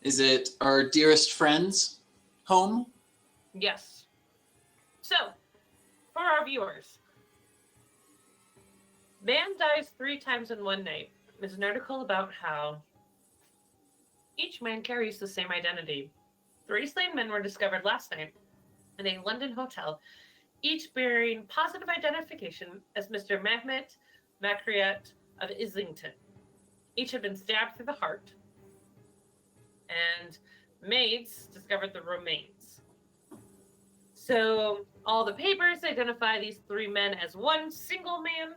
Is it our dearest friend's home? Yes. So, for our viewers, man dies 3 times in one night is an article about how each man carries the same identity. 3 slain men were discovered last night in a London hotel, each bearing positive identification as Mr. Mehmet Makriat of Islington. Each had been stabbed through the heart, and maids discovered the remains. So all the papers identify these 3 men as one single man,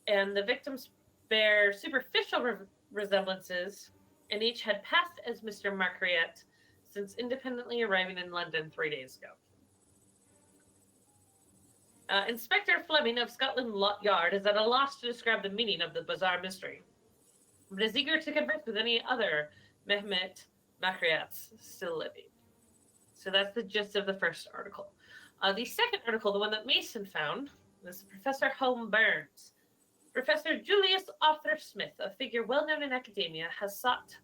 and the victims bear superficial resemblances, and each had passed as Mr. Makriat since independently arriving in London 3 days ago. Inspector Fleming of Scotland Yard is at a loss to describe the meaning of the bizarre mystery, but is eager to converse with any other Mehmet Makriats still living. So that's the gist of the first article. The second article, the one that Mason found, is Professor Home Burns. Professor Julius Arthur Smith, a figure well known in academia,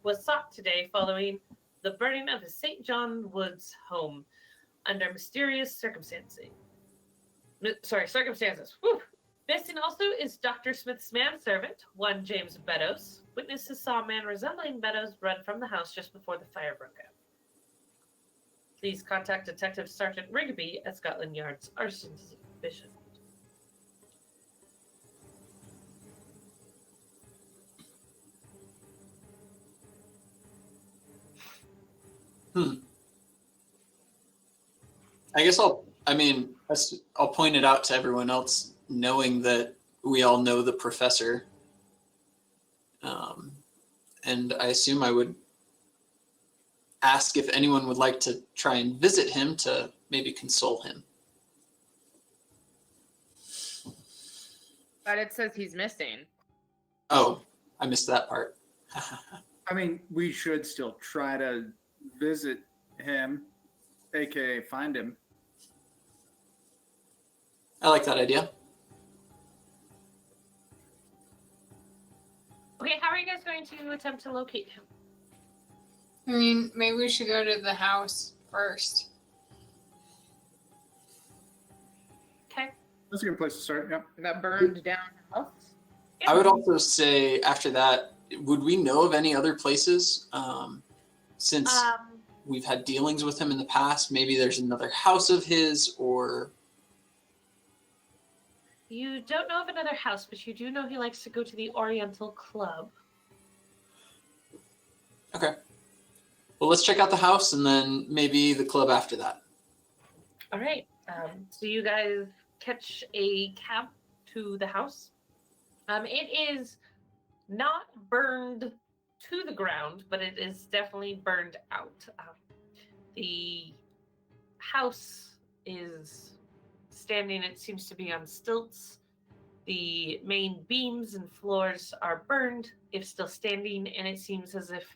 was sought today following the burning of his St. John Woods home under mysterious circumstances. Whew. Missing also is Dr. Smith's manservant, one James Beddoes. Witnesses saw a man resembling Beddoes run from the house just before the fire broke out. Please contact Detective Sergeant Rigby at Scotland Yard's arson division. I guess I'll point it out to everyone else, knowing that we all know the professor. And I assume I would ask if anyone would like to try and visit him to maybe console him. But it says he's missing. Oh, I missed that part. We should still try to visit him, aka find him. I like that idea. Okay, how are you guys going to attempt to locate him? Maybe we should go to the house first. Okay. That's a good place to start. Yep. That burned down house. I would also say after that, would we know of any other places? Since we've had dealings with him in the past, maybe there's another house of his, or... You don't know of another house, but you do know he likes to go to the Oriental Club. Okay. Well, let's check out the house and then maybe the club after that. All right. So you guys catch a cab to the house. It is not burned to the ground, but it is definitely burned out. The house is standing, it seems to be on stilts. The main beams and floors are burned, if still standing, and it seems as if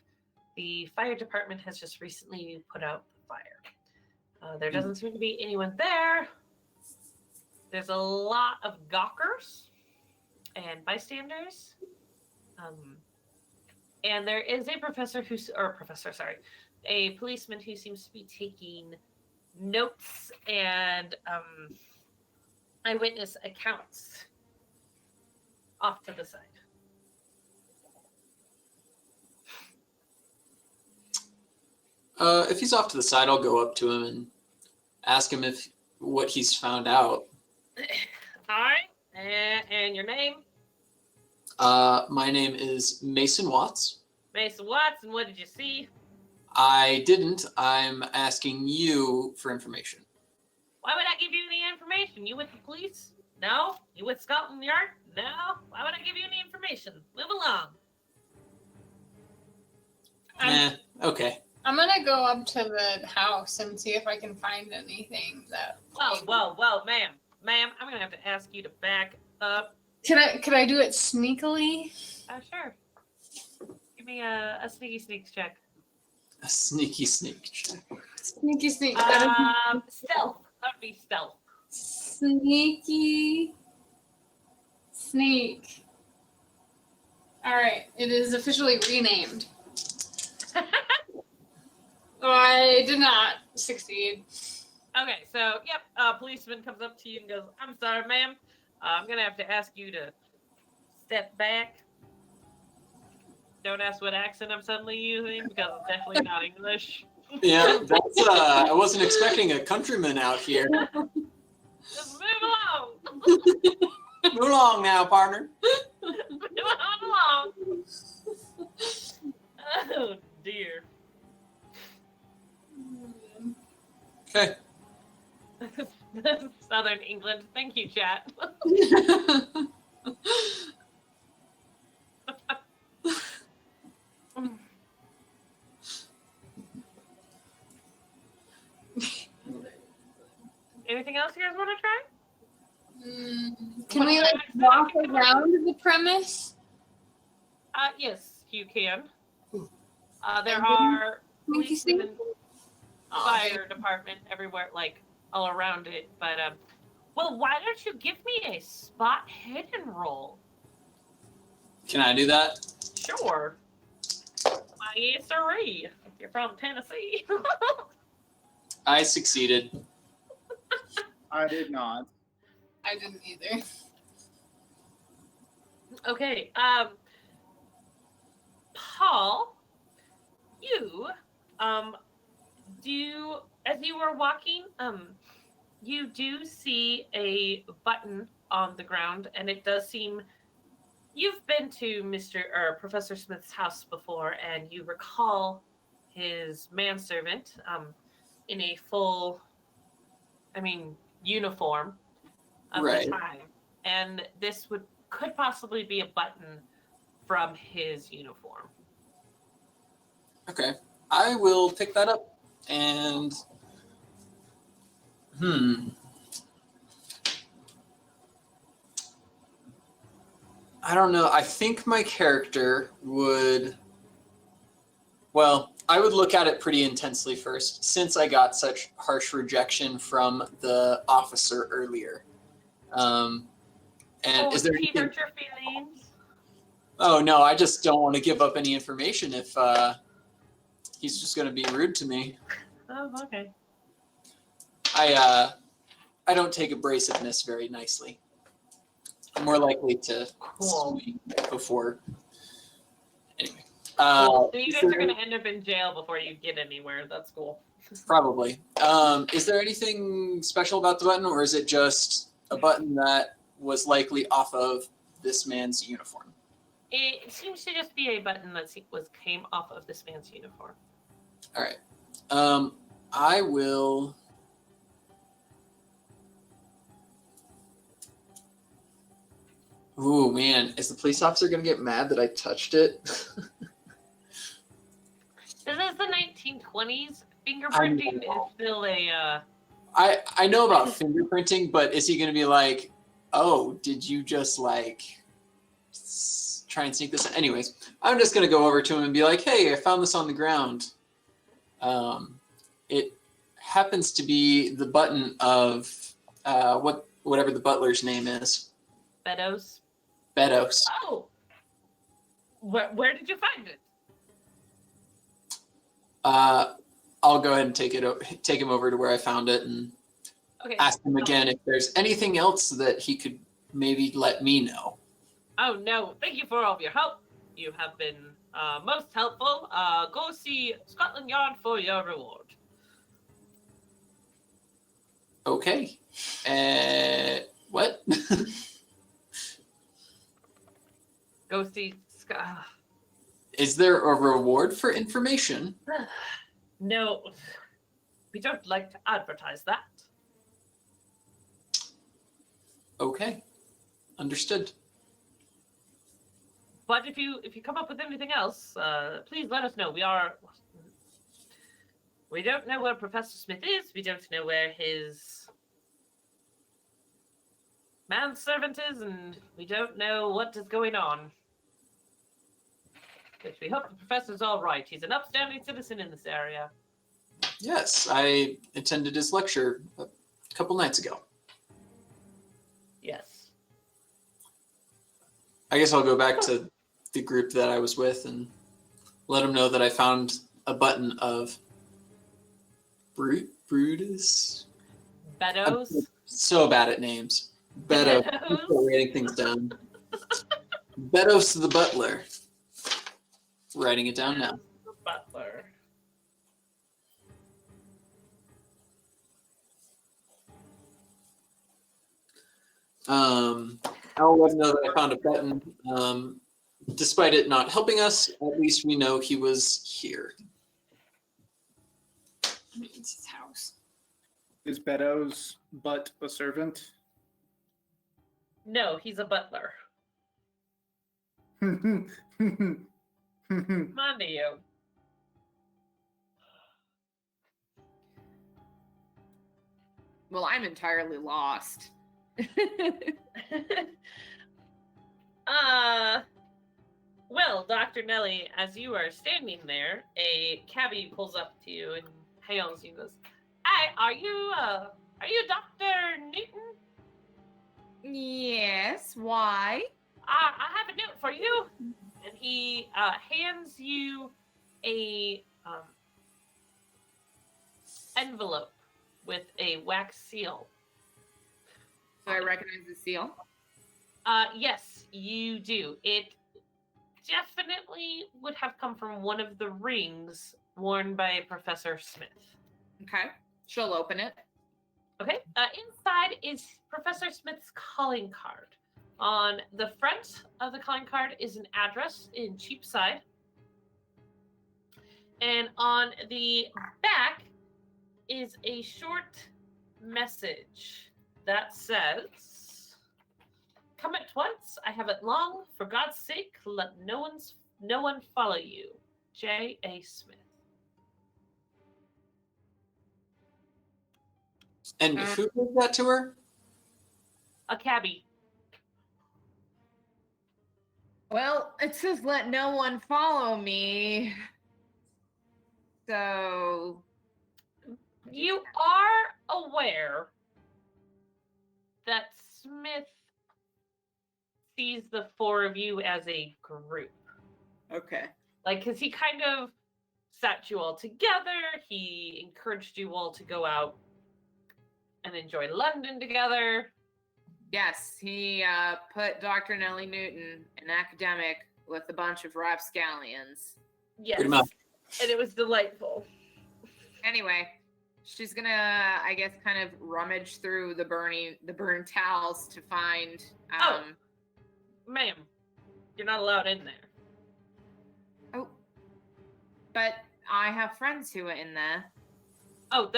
the fire department has just recently put out the fire. There doesn't seem to be anyone there. There's a lot of gawkers and bystanders. And there is a a policeman who seems to be taking notes and eyewitness accounts off to the side. If he's off to the side, I'll go up to him and ask him what he's found out. All right. And your name? My name is Mason Watts. Mason Watson, what did you see? I didn't. I'm asking you for information. Why would I give you any information? You with the police? No? You with Scotland Yard? No? Why would I give you any information? Move along. Okay. I'm gonna go up to the house and see if I can find anything that. Whoa, ma'am. Ma'am, I'm gonna have to ask you to back up. Could I do it sneakily? Sure. Give me a sneaks check. A sneaky sneak check. Sneaky sneak. Stealth. That would be stealth. Sneaky sneak. All right, it is officially renamed. I did not succeed. Okay, so, yep, a policeman comes up to you and goes, I'm sorry, ma'am. I'm going to have to ask you to step back. Don't ask what accent I'm suddenly using, because it's definitely not English. Yeah, that's, I wasn't expecting a countryman out here. Just move along. Move along now, partner. Move on along. Oh, dear. Okay. Southern England. Thank you, chat. Anything else you guys want to try? Can we walk around the premise? Yes, you can. There are police and fire department everywhere, like all around it. But well, why don't you give me a spot hidden roll? Can I do that? Sure. Why, yes, sirree. You're from Tennessee. I succeeded. I did not. I didn't either. Okay. Paul, you do, as you were walking, you do see a button on the ground, and it does seem you've been to Professor Smith's house before, and you recall his manservant in a full, uniform of Right. the time, and this could possibly be a button from his uniform. Okay. I will pick that up and I don't know. I think my character would I would look at it pretty intensely first, since I got such harsh rejection from the officer earlier. Is there he anything... hurt your feelings? Oh no, I just don't want to give up any information if he's just going to be rude to me. Oh, okay. I don't take abrasiveness very nicely. I'm more likely to swing before. Anyway. Cool. So you guys are going to end up in jail before you get anywhere. That's cool. Probably. Is there anything special about the button, or is it just a button that was likely off of this man's uniform? It seems to just be a button that came off of this man's uniform. All right. I will. Ooh, man. Is the police officer going to get mad that I touched it? This is the 1920s. Fingerprinting is still a. I know about fingerprinting, but is he going to be like, oh, did you just like try and sneak this? Anyways, I'm just going to go over to him and be like, hey, I found this on the ground. It happens to be the button of whatever the butler's name is. Beddoes. Beddoes. Oh. Where did you find it? I'll go ahead and take him over to where I found it and ask him again if there's anything else that he could maybe let me know. Oh no! Thank you for all of your help. You have been most helpful. Go see Scotland Yard for your reward. Okay. What? Go see. Is there a reward for information? No, we don't like to advertise that. Okay, understood. But if you come up with anything else, please let us know. We don't know where Professor Smith is. We don't know where his manservant is, and we don't know what is going on. But we hope the professor's all right. He's an upstanding citizen in this area. Yes, I attended his lecture a couple nights ago. Yes. I guess I'll go back to the group that I was with and let them know that I found a button of Brutus. Beddoes. I'm so bad at names. Beddoes. I'm still writing things down. Beddoes the butler. Writing it down now. Butler. I'll let him know that I found a button. Despite it not helping us, at least we know he was here. It's his house. Is Beddoes but a servant? No, he's a butler. Hmm. Come on to you. Well, I'm entirely lost. Well, Dr. Nelly, as you are standing there, a cabbie pulls up to you and hails you and goes, "Hi, are you Dr. Newton? Yes, why? I have a note for you." And he hands you a envelope with a wax seal. Do I recognize the seal? Yes, you do. It definitely would have come from one of the rings worn by Professor Smith. Okay. She'll open it. Okay. Inside is Professor Smith's calling card. On the front of the calling card is an address in Cheapside. And on the back is a short message that says, "Come at once. I have it long. For God's sake, let no one follow you. J.A. Smith." And who did that to her? A cabbie. Well, it says let no one follow me. So You are aware that Smith sees the four of you as a group. okay. Like, because he kind of sat you all together. He encouraged you all to go out and enjoy London together. Yes, he put Dr. Nellie Newton, an academic, with a bunch of rapscallions. Yes. Pretty much. And it was delightful. Anyway, she's gonna, I guess, kind of rummage through the burned towels to find. Ma'am, you're not allowed in there. Oh, but I have friends who are in there. Oh,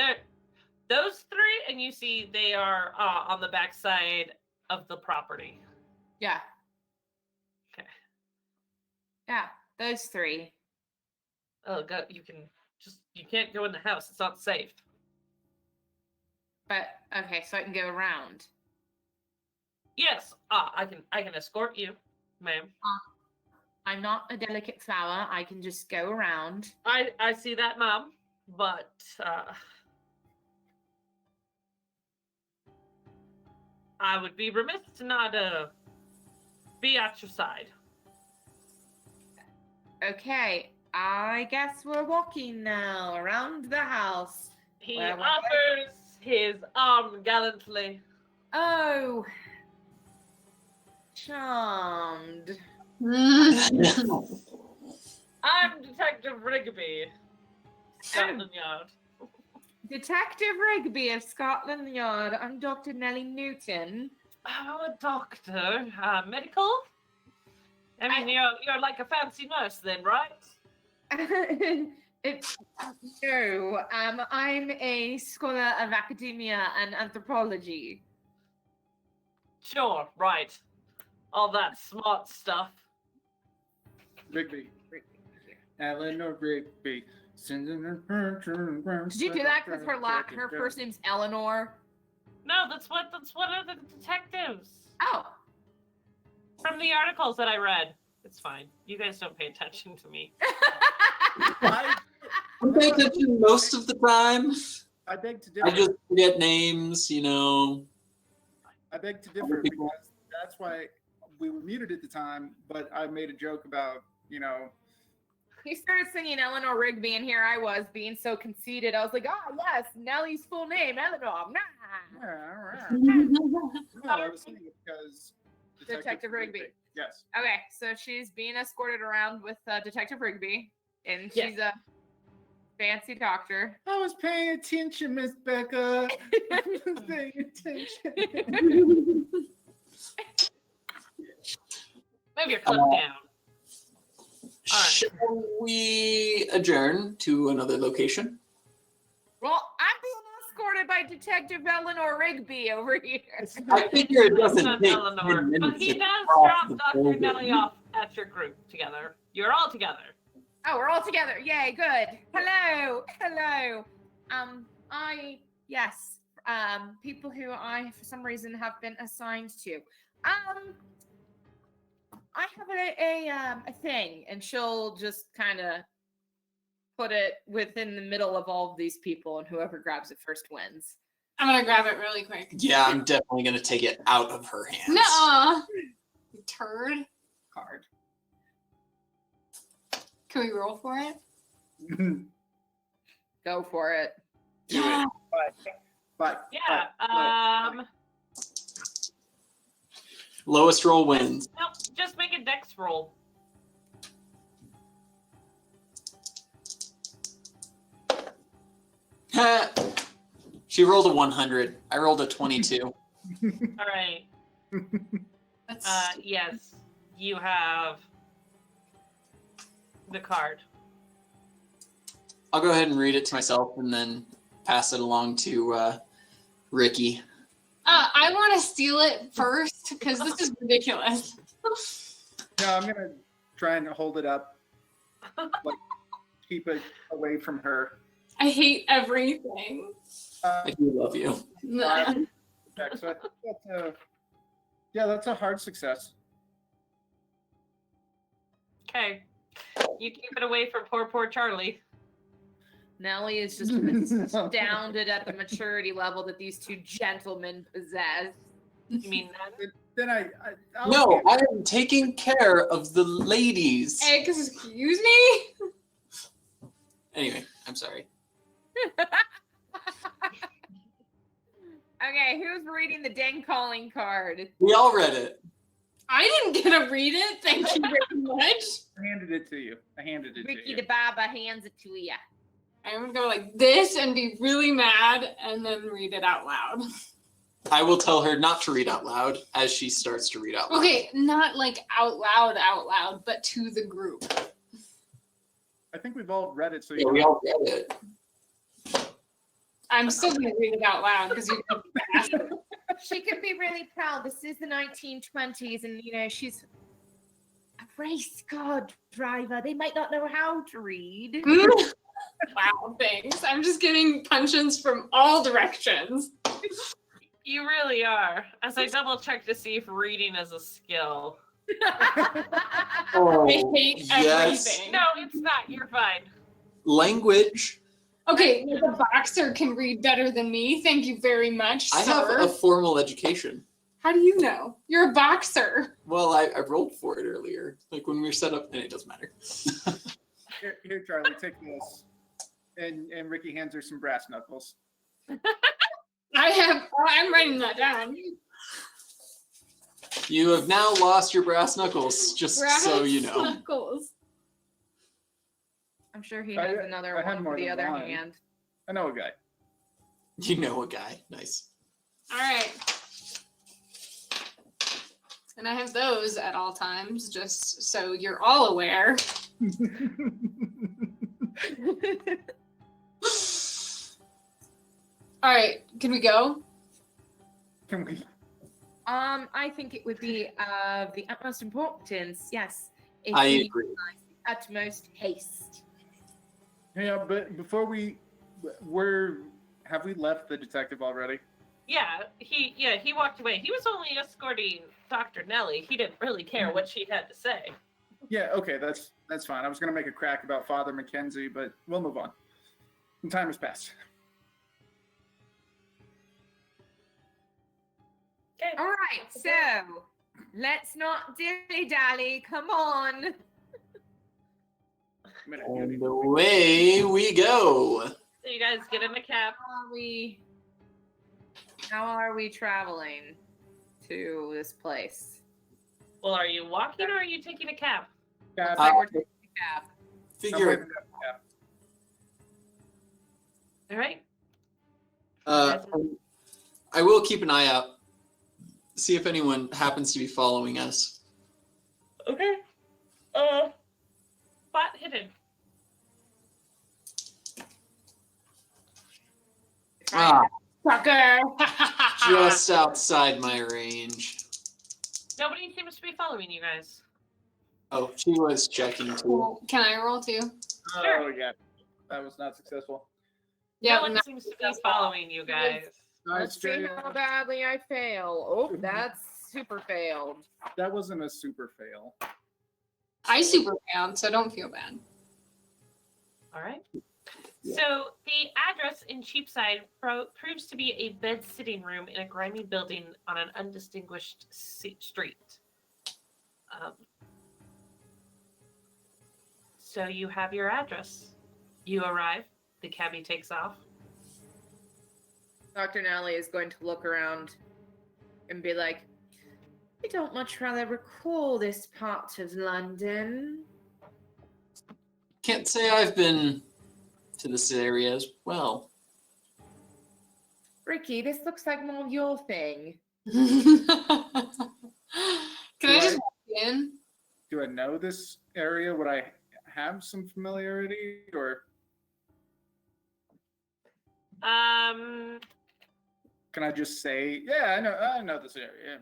those three, and you see they are on the backside of the property. Yeah. Okay. Yeah, those three. Oh, God, you can You can't go in the house. It's not safe. But okay, so I can go around. Yes. I can escort you, ma'am. I'm not a delicate flower. I can just go around. I see that, ma'am. But I would be remiss to not be at your side. Okay, I guess we're walking now around the house. He Well, offers his arm gallantly. Oh, charmed. I'm Detective Rigby, Scotland Yard. Detective Rigby of Scotland Yard. I'm Dr. Nellie Newton. Oh, a doctor. Medical? I mean, you're like a fancy nurse then, right? No, I'm a scholar of academia and anthropology. Sure, right. All that smart stuff. Rigby. Eleanor Rigby. Did Did you do that because her first name's Eleanor? No, that's one of the detectives. Oh. From the articles that I read. It's fine. You guys don't pay attention to me. I pay attention most of the time. I beg to I differ. just forget names, you know. I beg to differ because that's why we were muted at the time, but I made a joke about, He started singing Eleanor Rigby, and here I was being so conceited. I was like, yes, Nellie's full name, Eleanor. no, I was saying it because Detective Rigby. Yes. Okay, so she's being escorted around with Detective Rigby, and Yes. she's a fancy doctor. I was paying attention, Miss Becca. I was paying attention. Maybe you're calm down. All right. Shall we adjourn to another location? Well, I'm being escorted by Detective Eleanor Rigby over here. I figure it That's doesn't not take Eleanor, 10 but minutes he to does cross drop the Dr. border. Nelly off at your group together. You're all together. Oh, we're all together. Yay, good. Hello. People who I, for some reason, have been assigned to. I have a thing, and she'll just kind of put it within the middle of all of these people, and whoever grabs it first wins. I'm gonna grab it really quick. Yeah, I'm definitely going to take it out of her hands. Nuh-uh. You turd. Card. Can we roll for it? Go for it. Do it. But Yeah. Lowest roll wins. Nope. Just make a dex roll. She rolled a 100. I rolled a 22. All right. That's Yes, you have the card. I'll go ahead and read it to myself and then pass it along to Ricky. I want to steal it first because this is ridiculous. no, I'm gonna try and hold it up, like keep it away from her. I hate everything. I do love you. Nah. So that's a hard success. Okay. You keep it away from poor Charlie. Nellie is just astounded at the maturity level that these two gentlemen possess. You mean that? Then I'll No, I am taking care of the ladies. Excuse me? Anyway, I'm sorry. Okay, who's reading the dang calling card? We all read it. I didn't get to read it. Thank you very much. I handed it to you. Ricky the Baba hands it to you. I'm gonna go like this and be really mad and then read it out loud. I will tell her not to read out loud as she starts to read out loud. Okay, not like out loud, but to the group. I think we've all read it, so Yeah, we all read it. I'm still gonna read it out loud because you She could be really proud. This is the 1920s, and she's a race car driver. They might not know how to read. Wow, thanks. I'm just getting punch-ins from all directions. You really are. As I double check to see if reading is a skill. Oh, I hate yes. everything. No, it's not. You're fine. Language. Okay, the boxer can read better than me. Thank you very much, I have sir. a formal education. How do you know? You're a boxer. Well, I rolled for it earlier, like when we were set up, and it doesn't matter. Here, Charlie, take this. And Ricky hands her some brass knuckles. I'm writing that down. You have now lost your brass knuckles, just so you know. Knuckles. I'm sure he I- has another I had one more for the than other one. hand. I know a guy. You know a guy. Nice. All right. And I have those at all times, just so you're all aware. All right, can we go? Can we? I think it would be of the utmost importance, yes. If I we agree. exercise the utmost haste. Yeah, but before we, have we left the detective already? Yeah, he walked away. He was only escorting Dr. Nellie. He didn't really care what she had to say. Yeah, okay, that's fine. I was gonna make a crack about Father Mackenzie, but we'll move on. Some time has passed. Okay. All right, so let's not dilly-dally. Come on. And away we go. So you guys get in the cab. How are we traveling to this place? Well, are you walking or are you taking a cab? Yeah, Looks like we're taking a cab. Figure. All right. I will keep an eye out. See if anyone happens to be following us. Okay. Spot hidden. Ah, Sucker. just outside my range. Nobody seems to be following you guys. Oh, she was checking too. Cool. Can I roll too? Oh yeah, that was not successful. Yeah, no one no. seems to be following you guys. Let's see how badly I fail. Oh, that's super failed. That wasn't a super fail. I super failed, so don't feel bad. All right. Yeah. So the address in Cheapside proves to be a bed sitting room in a grimy building on an undistinguished street. So you have your address. You arrive. The cabbie takes off. Dr. Nellie is going to look around and be like, I don't much rather recall this part of London. Can't say I've been to this area as well. Ricky, this looks like more of your thing. Can I just walk in? Do I know this area? Would I have some familiarity, or can I just say, yeah, I know this area?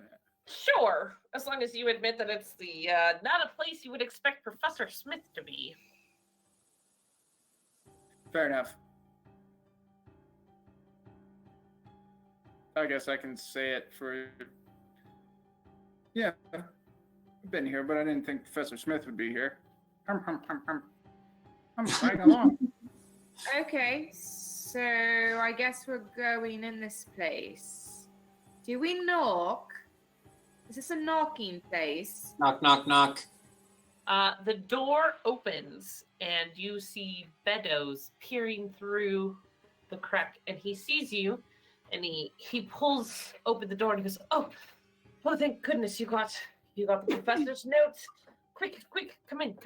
Sure, as long as you admit that it's the not a place you would expect Professor Smith to be. Fair enough. I guess I can say it for. Yeah, I've been here, but I didn't think Professor Smith would be here. I'm flying along. Okay, so I guess we're going in this place. Do we knock? Is this a knocking place? Knock, knock, knock. The door opens and you see Beddoes peering through the crack, and he sees you, and he pulls open the door and he goes, "Oh, thank goodness you got the professor's notes. Quick, come in.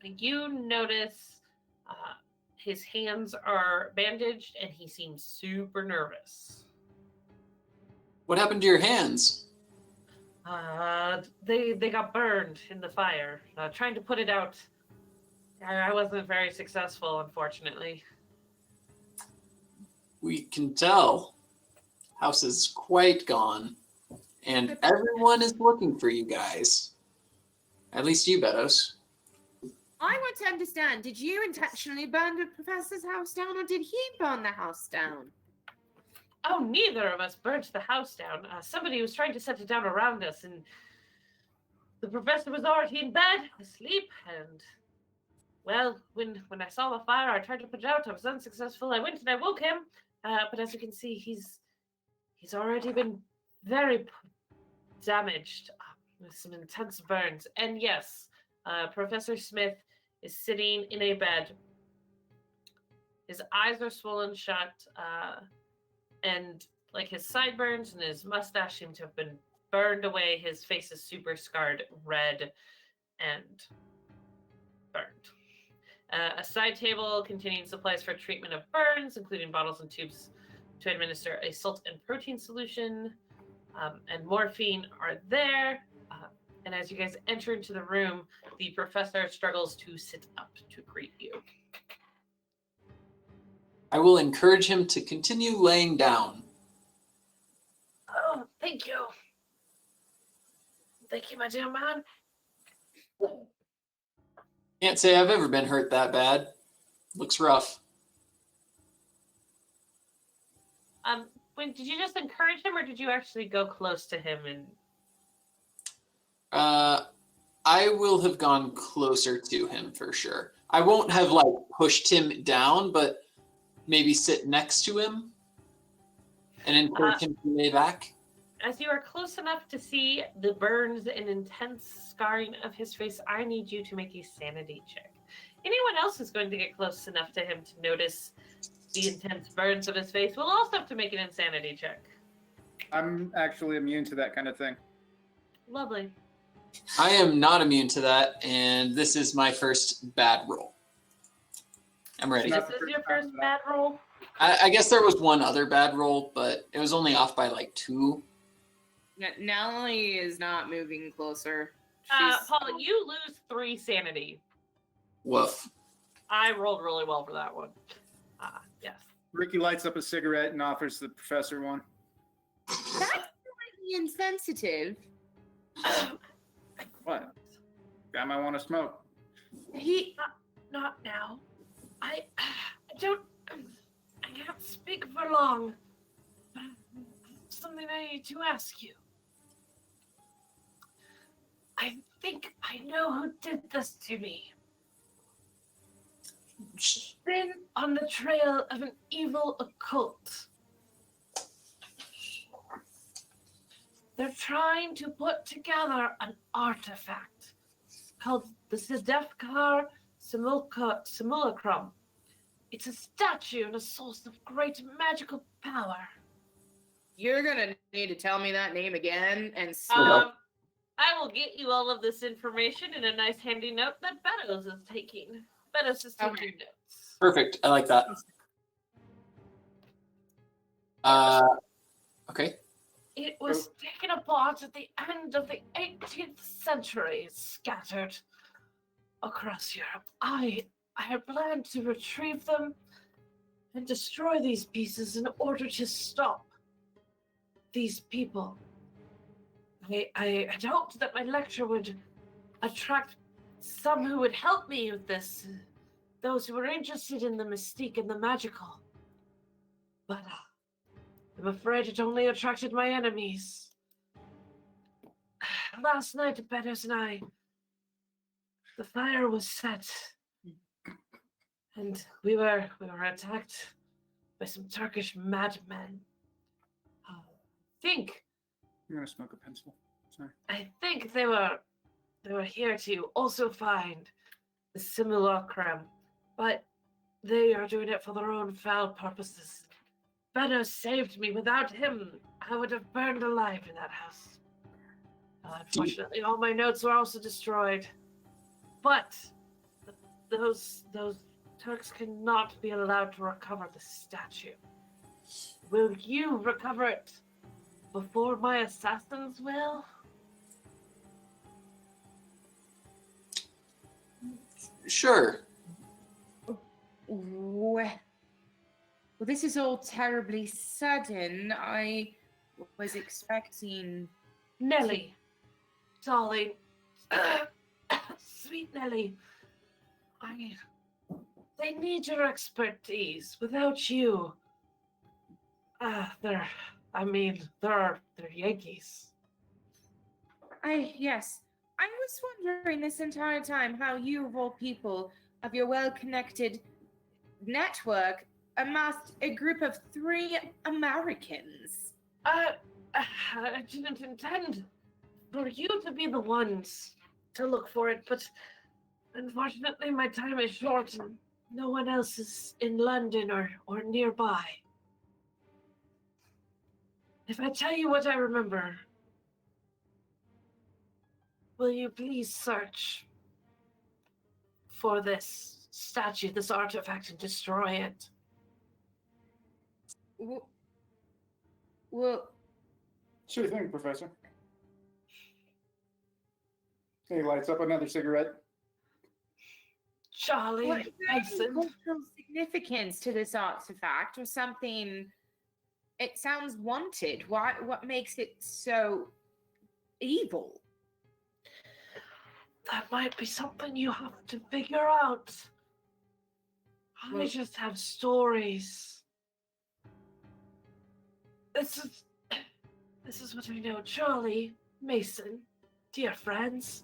You notice his hands are bandaged and he seems super nervous. What happened to your hands? They got burned in the fire. Trying to put it out. I wasn't very successful, unfortunately. We can tell. House is quite gone. And everyone is looking for you guys. At least you, Beddoes. I want to understand, did you intentionally burn the professor's house down, or did he burn the house down? Oh, neither of us burnt the house down. Somebody was trying to set it down around us, and the professor was already in bed, asleep, and... Well, when I saw the fire, I tried to put it out. I was unsuccessful. I went and I woke him, but as you can see, he's already been very damaged with some intense burns. And yes, Professor Smith is sitting in a bed. His eyes are swollen shut, and like his sideburns and his mustache seem to have been burned away. His face is super scarred, red, and burned. A side table containing supplies for treatment of burns, including bottles and tubes to administer a salt and protein solution, and morphine are there. And as you guys enter into the room, the professor struggles to sit up to greet you. I will encourage him to continue laying down. Oh, thank you. Thank you, my dear man. Can't say I've ever been hurt that bad. Looks rough. Did you just encourage him, or did you actually go close to him and... I will have gone closer to him for sure. I won't have like pushed him down, but maybe sit next to him and encourage him to lay back. As you are close enough to see the burns and intense scarring of his face, I need you to make a sanity check. Anyone else who's going to get close enough to him to notice the intense burns of his face will also have to make an insanity check. I'm actually immune to that kind of thing. Lovely. I am not immune to that, and this is my first bad roll. I'm ready. This is your first bad roll? I guess there was one other bad roll, but it was only off by like 2. Nellie is not moving closer. Paul, you lose 3 sanity. Woof. I rolled really well for that one. Yes. Ricky lights up a cigarette and offers the professor one. That's slightly insensitive. What? Guy might want to smoke. He... Not now. I don't... I can't speak for long. Something I need to ask you. I think I know who did this to me. Been on the trail of an evil occult. They're trying to put together an artifact called the Sedefkar Simulacrum. It's a statue and a source of great magical power. You're gonna need to tell me that name again and I will get you all of this information in a nice handy note that Beddoes is taking. Beddoes is taking notes. Perfect. I like that. Okay. It was taken apart at the end of the 18th century, scattered across Europe. I had planned to retrieve them and destroy these pieces in order to stop these people. I had hoped that my lecture would attract some who would help me with this, those who were interested in the mystique and the magical. But I'm afraid it only attracted my enemies. Last night, Beddoes and I, the fire was set, and we were attacked by some Turkish madmen. I think I'm gonna smoke a pencil. Sorry. I think they were here to also find the simulacrum, but they are doing it for their own foul purposes. Beddoes saved me. Without him, I would have burned alive in that house. Unfortunately, all my notes were also destroyed. But those Turks cannot be allowed to recover the statue. Will you recover it before my assassins will? Sure. Well, this is all terribly sudden. I was expecting... Nellie, darling, sweet Nellie, They need your expertise. Without you, they're Yankees. Yes. I was wondering this entire time how you, of all people, of your well-connected network, amassed a group of 3 Americans. I didn't intend for you to be the ones to look for it, but unfortunately my time is short and no one else is in London or nearby. If I tell you what I remember, will you please search for this statue, this artifact, and destroy it? Well, Sure thing, Professor. He lights up another cigarette. Charlie, what is there any Mason. cultural significance to this artifact or something? It sounds wanted. What makes it so evil? That might be something you have to figure out. I just have stories. This is what I know. Charlie, Mason, dear friends.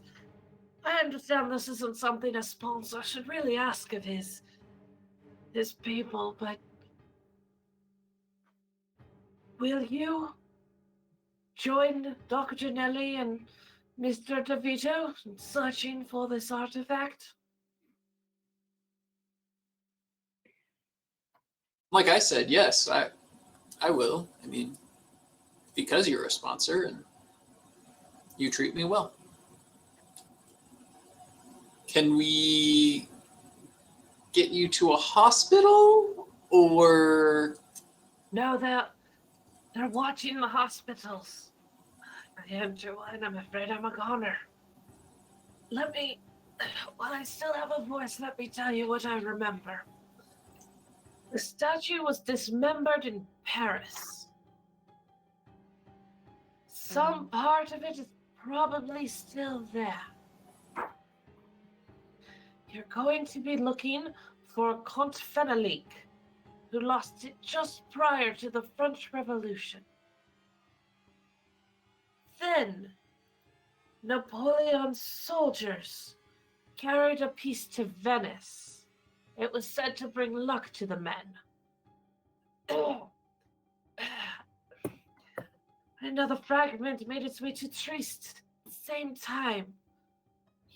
I understand this isn't something a sponsor should really ask of his people, but will you join Dr. Janelli and Mr. DeVito in searching for this artifact? Like I said, yes, I will. I mean, because you're a sponsor and you treat me well. Can we get you to a hospital or? No, they're watching the hospitals. I enter one, I'm afraid I'm a goner. While I still have a voice, let me tell you what I remember. The statue was dismembered in Paris. Some part of it is probably still there. You're going to be looking for Comte Fenelique, who lost it just prior to the French Revolution. Then, Napoleon's soldiers carried a piece to Venice. It was said to bring luck to the men. Another fragment made its way to Trieste at the same time.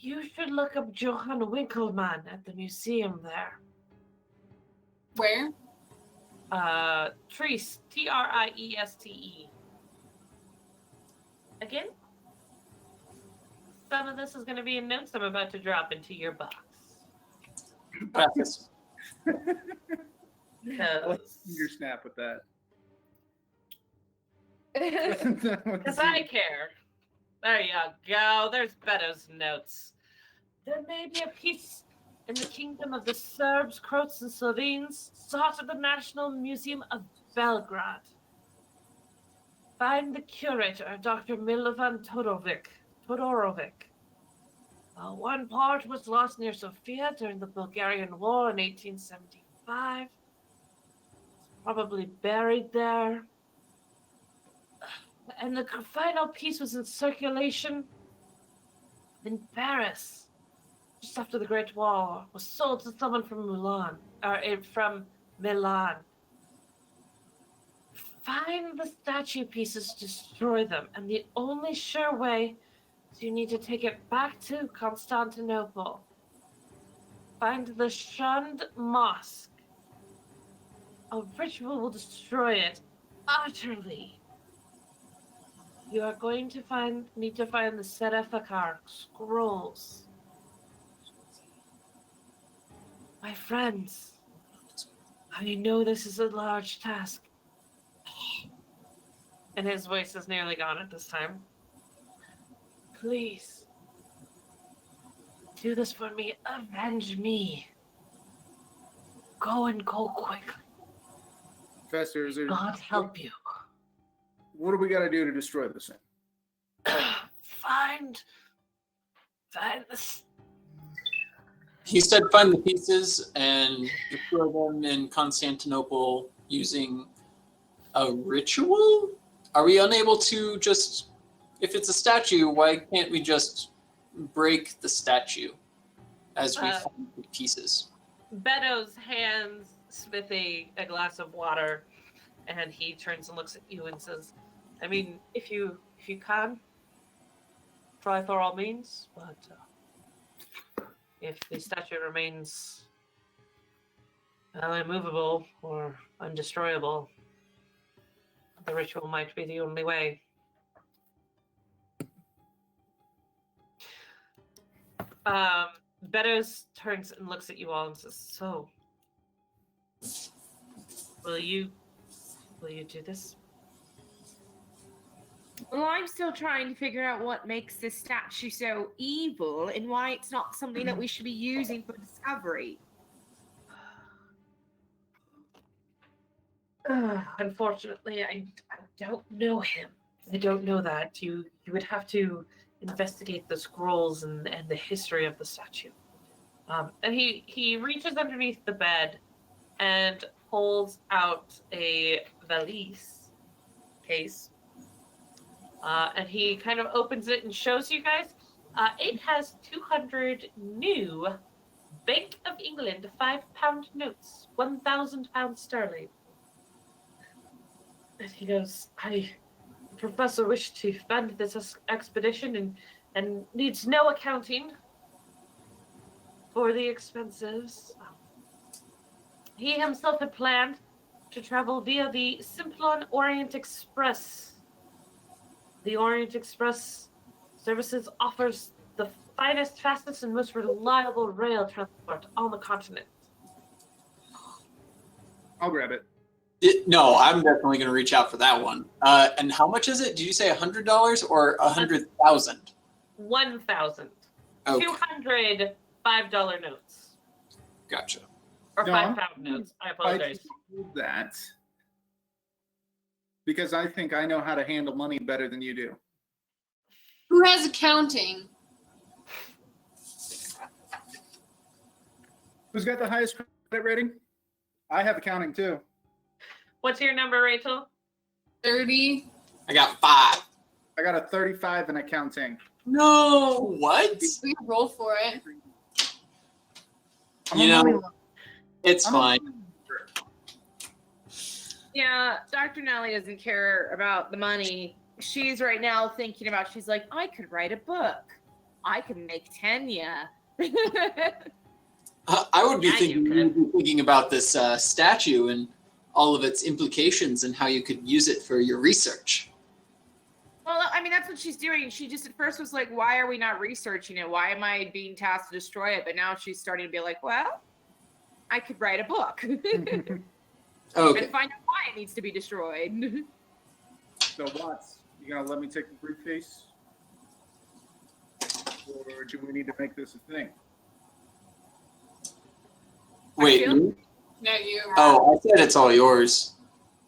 You should look up Johann Winkelmann at the museum there. Where? Trieste, Trieste. Again? Some of this is going to be in notes I'm about to drop into your box. Gracias. Finger snap with that. Because I care. There you go. There's Beto's notes. There may be a piece in the kingdom of the Serbs, Croats, and Slovenes, sought at the National Museum of Belgrade. Find the curator, Dr. Milovan Todorovic. One part was lost near Sofia during the Bulgarian War in 1875. It's probably buried there. And the final piece was in circulation in Paris, just after the Great War. Was sold to someone from Milan. Find the statue pieces, destroy them, and the only sure way is you need to take it back to Constantinople. Find the shunned mosque. A ritual will destroy it utterly. You are going to need to find the Serefakar scrolls. My friends, I know this is a large task. And his voice is nearly gone at this time. Please, do this for me. Avenge me. Go and go quickly. Professor, God help you. What do we got to do to destroy this thing? Find this He said find the pieces and destroy them in Constantinople using a ritual? Are we unable to just, if it's a statue, why can't we just break the statue as we find the pieces? Beddoes hands Smithy a glass of water, and he turns and looks at you and says, I mean, if you can, try for all means, but if the statue remains immovable or undestroyable, the ritual might be the only way. Beddoes turns and looks at you all and says, so, will you do this? Well, I'm still trying to figure out what makes this statue so evil and why it's not something that we should be using for discovery. Unfortunately, I don't know him. I don't know that. You would have to investigate the scrolls and the history of the statue. And he reaches underneath the bed and pulls out a valise case. And he kind of opens it and shows you guys. It has 200 new Bank of England £5 notes, £1,000 sterling. And he goes, the professor wished to fund this expedition and needs no accounting for the expenses. He himself had planned to travel via the Simplon Orient Express. The Orient Express services offers the finest, fastest, and most reliable rail transport on the continent. I'll grab it. No, I'm definitely going to reach out for that one. And how much is it? Did you say $100 or 100,000? 1,000. Okay. 200 $5 notes. Gotcha. Or No, £5 notes. I apologize. That because I think I know how to handle money better than you do. Who has accounting? Who's got the highest credit rating? I have accounting too. What's your number, Rachel? 30. I got 5. I got a 35 in accounting. No, what? We roll for it. I'm You a know, money- It's I'm a fine. money- Yeah, Dr. Nelly doesn't care about the money. She's right now thinking about, she's like, I could write a book. I could make Tenya. I would be Yeah, you thinking about this statue and all of its implications and how you could use it for your research. Well, I mean, that's what she's doing. She just at first was like, why are we not researching it? Why am I being tasked to destroy it? But now she's starting to be like, well, I could write a book Okay. and find out why it needs to be destroyed. So Watts, you gonna let me take the briefcase? Or do we need to make this a thing? Wait. feel- me? No, you. Oh, I said it's all yours.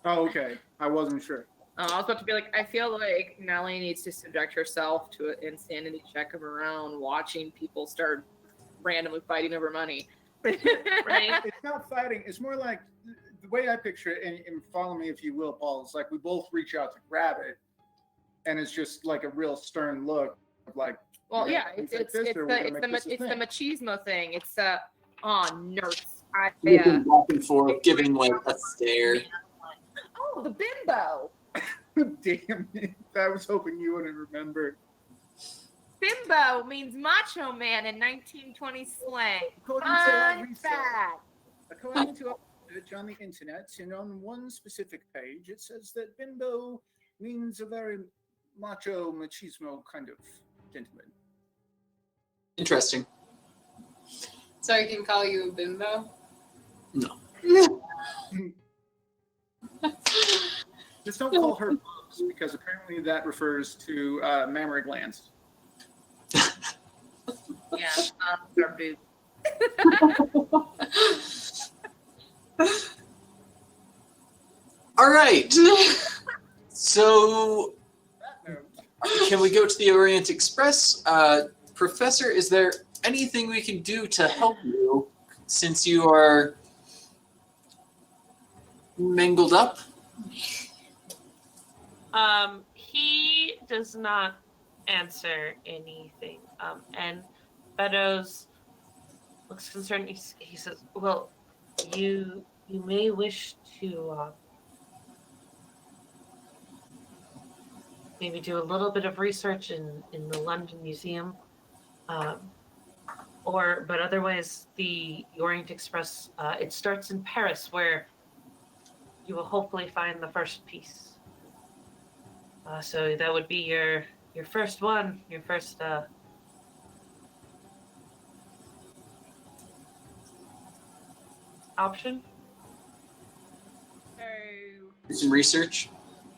Oh, okay. I wasn't sure. I was about to be like, I feel like Nelly needs to subject herself to an insanity check of her own, watching people start randomly fighting over money. Right? It's not fighting. It's more like the way I picture it, and follow me if you will, Paul. It's like we both reach out to grab it, and it's just like a real stern look of like, Well, we're yeah, gonna it's take it's this it's or the we're gonna it's make this a the thing. machismo thing. It's nurse. Looking back and forth, giving like a stare. Oh, the bimbo. Damn it. I was hoping you wouldn't remember. Bimbo means macho man in 1920 slang. According to our Fun research, fact. according to our research on the internet, and on one specific page, it says that bimbo means a very macho, machismo kind of gentleman. Interesting. So I can call you a bimbo? No. Just don't call her boobs, because apparently that refers to mammary glands. Yeah, our boob. All right. So That note. can we go to the Orient Express? Professor, is there anything we can do to help you since you are mangled up? He does not answer anything. And Beddoes looks concerned. He says, "Well, you may wish to maybe do a little bit of research in the London Museum, but otherwise the Orient Express. It starts in Paris, where you will hopefully find the first piece. So that would be your first one, your first option." So Do some research.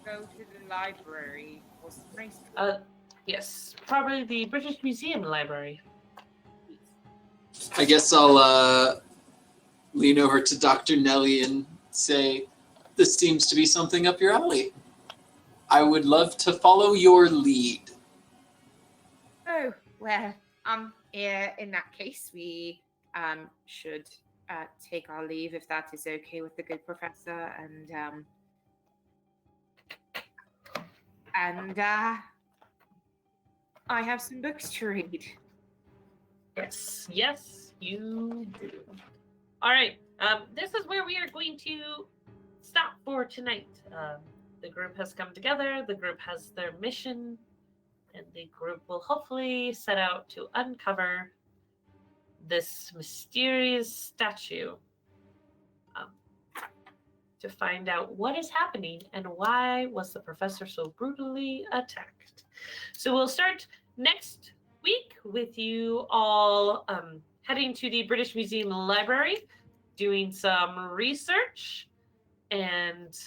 go to the library for some research. Yes, probably the British Museum Library. I guess I'll lean over to Dr. Nelly and say, this seems to be something up your alley. I would love to follow your lead. Oh, well, yeah, in that case, we should take our leave if that is okay with the good professor, and I have some books to read. Yes, you do. All right, this is where we are going to stop for tonight. The group has come together, the group has their mission, and the group will hopefully set out to uncover this mysterious statue, to find out what is happening and why was the professor so brutally attacked. So we'll start next week with you all heading to the British Museum Library, doing some research, and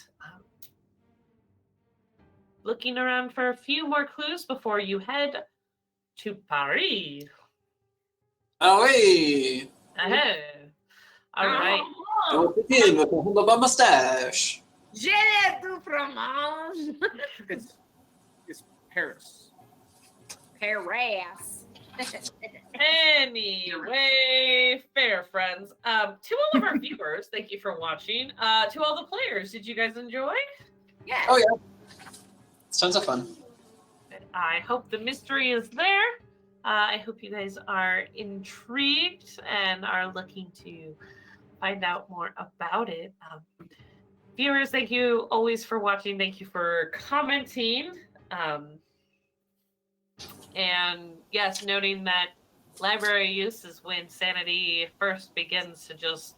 looking around for a few more clues before you head to Paris. Away! Ahead. All right. Don't begin with a handlebar mustache. J'ai du fromage. It's Paris. Paris. Anyway, fair friends. To all of our viewers, thank you for watching. To all the players, did you guys enjoy? Yeah. Oh, yeah. It's tons of fun. I hope the mystery is there. I hope you guys are intrigued and are looking to find out more about it. Viewers, thank you always for watching. Thank you for commenting. And yes, noting that library use is when sanity first begins to just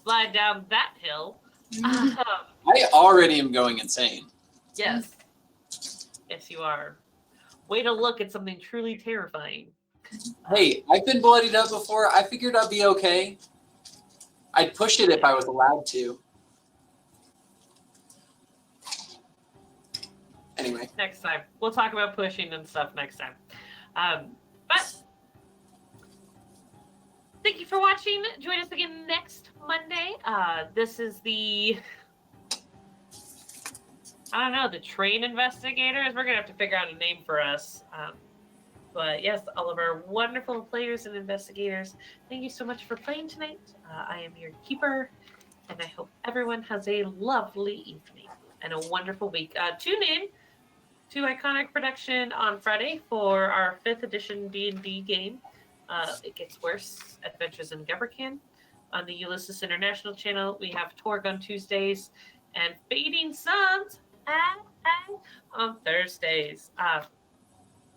slide down that hill. I already am going insane. Yes. Yes, you are. Way to look at something truly terrifying. Hey, I've been bloodied up before. I figured I'd be okay. I'd push it if I was allowed to. Anyway. Next time. We'll talk about pushing and stuff next time. But thank you for watching. Join us again next Monday. This is the the train investigators. We're going to have to figure out a name for us. But yes, all of our wonderful players and investigators, thank you so much for playing tonight. I am your keeper, and I hope everyone has a lovely evening and a wonderful week. Tune in to Iconic Production on Friday for our 5th edition D&D game. It Gets Worse, Adventures in Gubbercan. On the Ulysses International channel, we have Torg on Tuesdays and Fading Suns on Thursdays.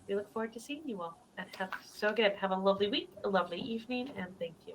We look forward to seeing you all. And have a lovely week, a lovely evening, and thank you.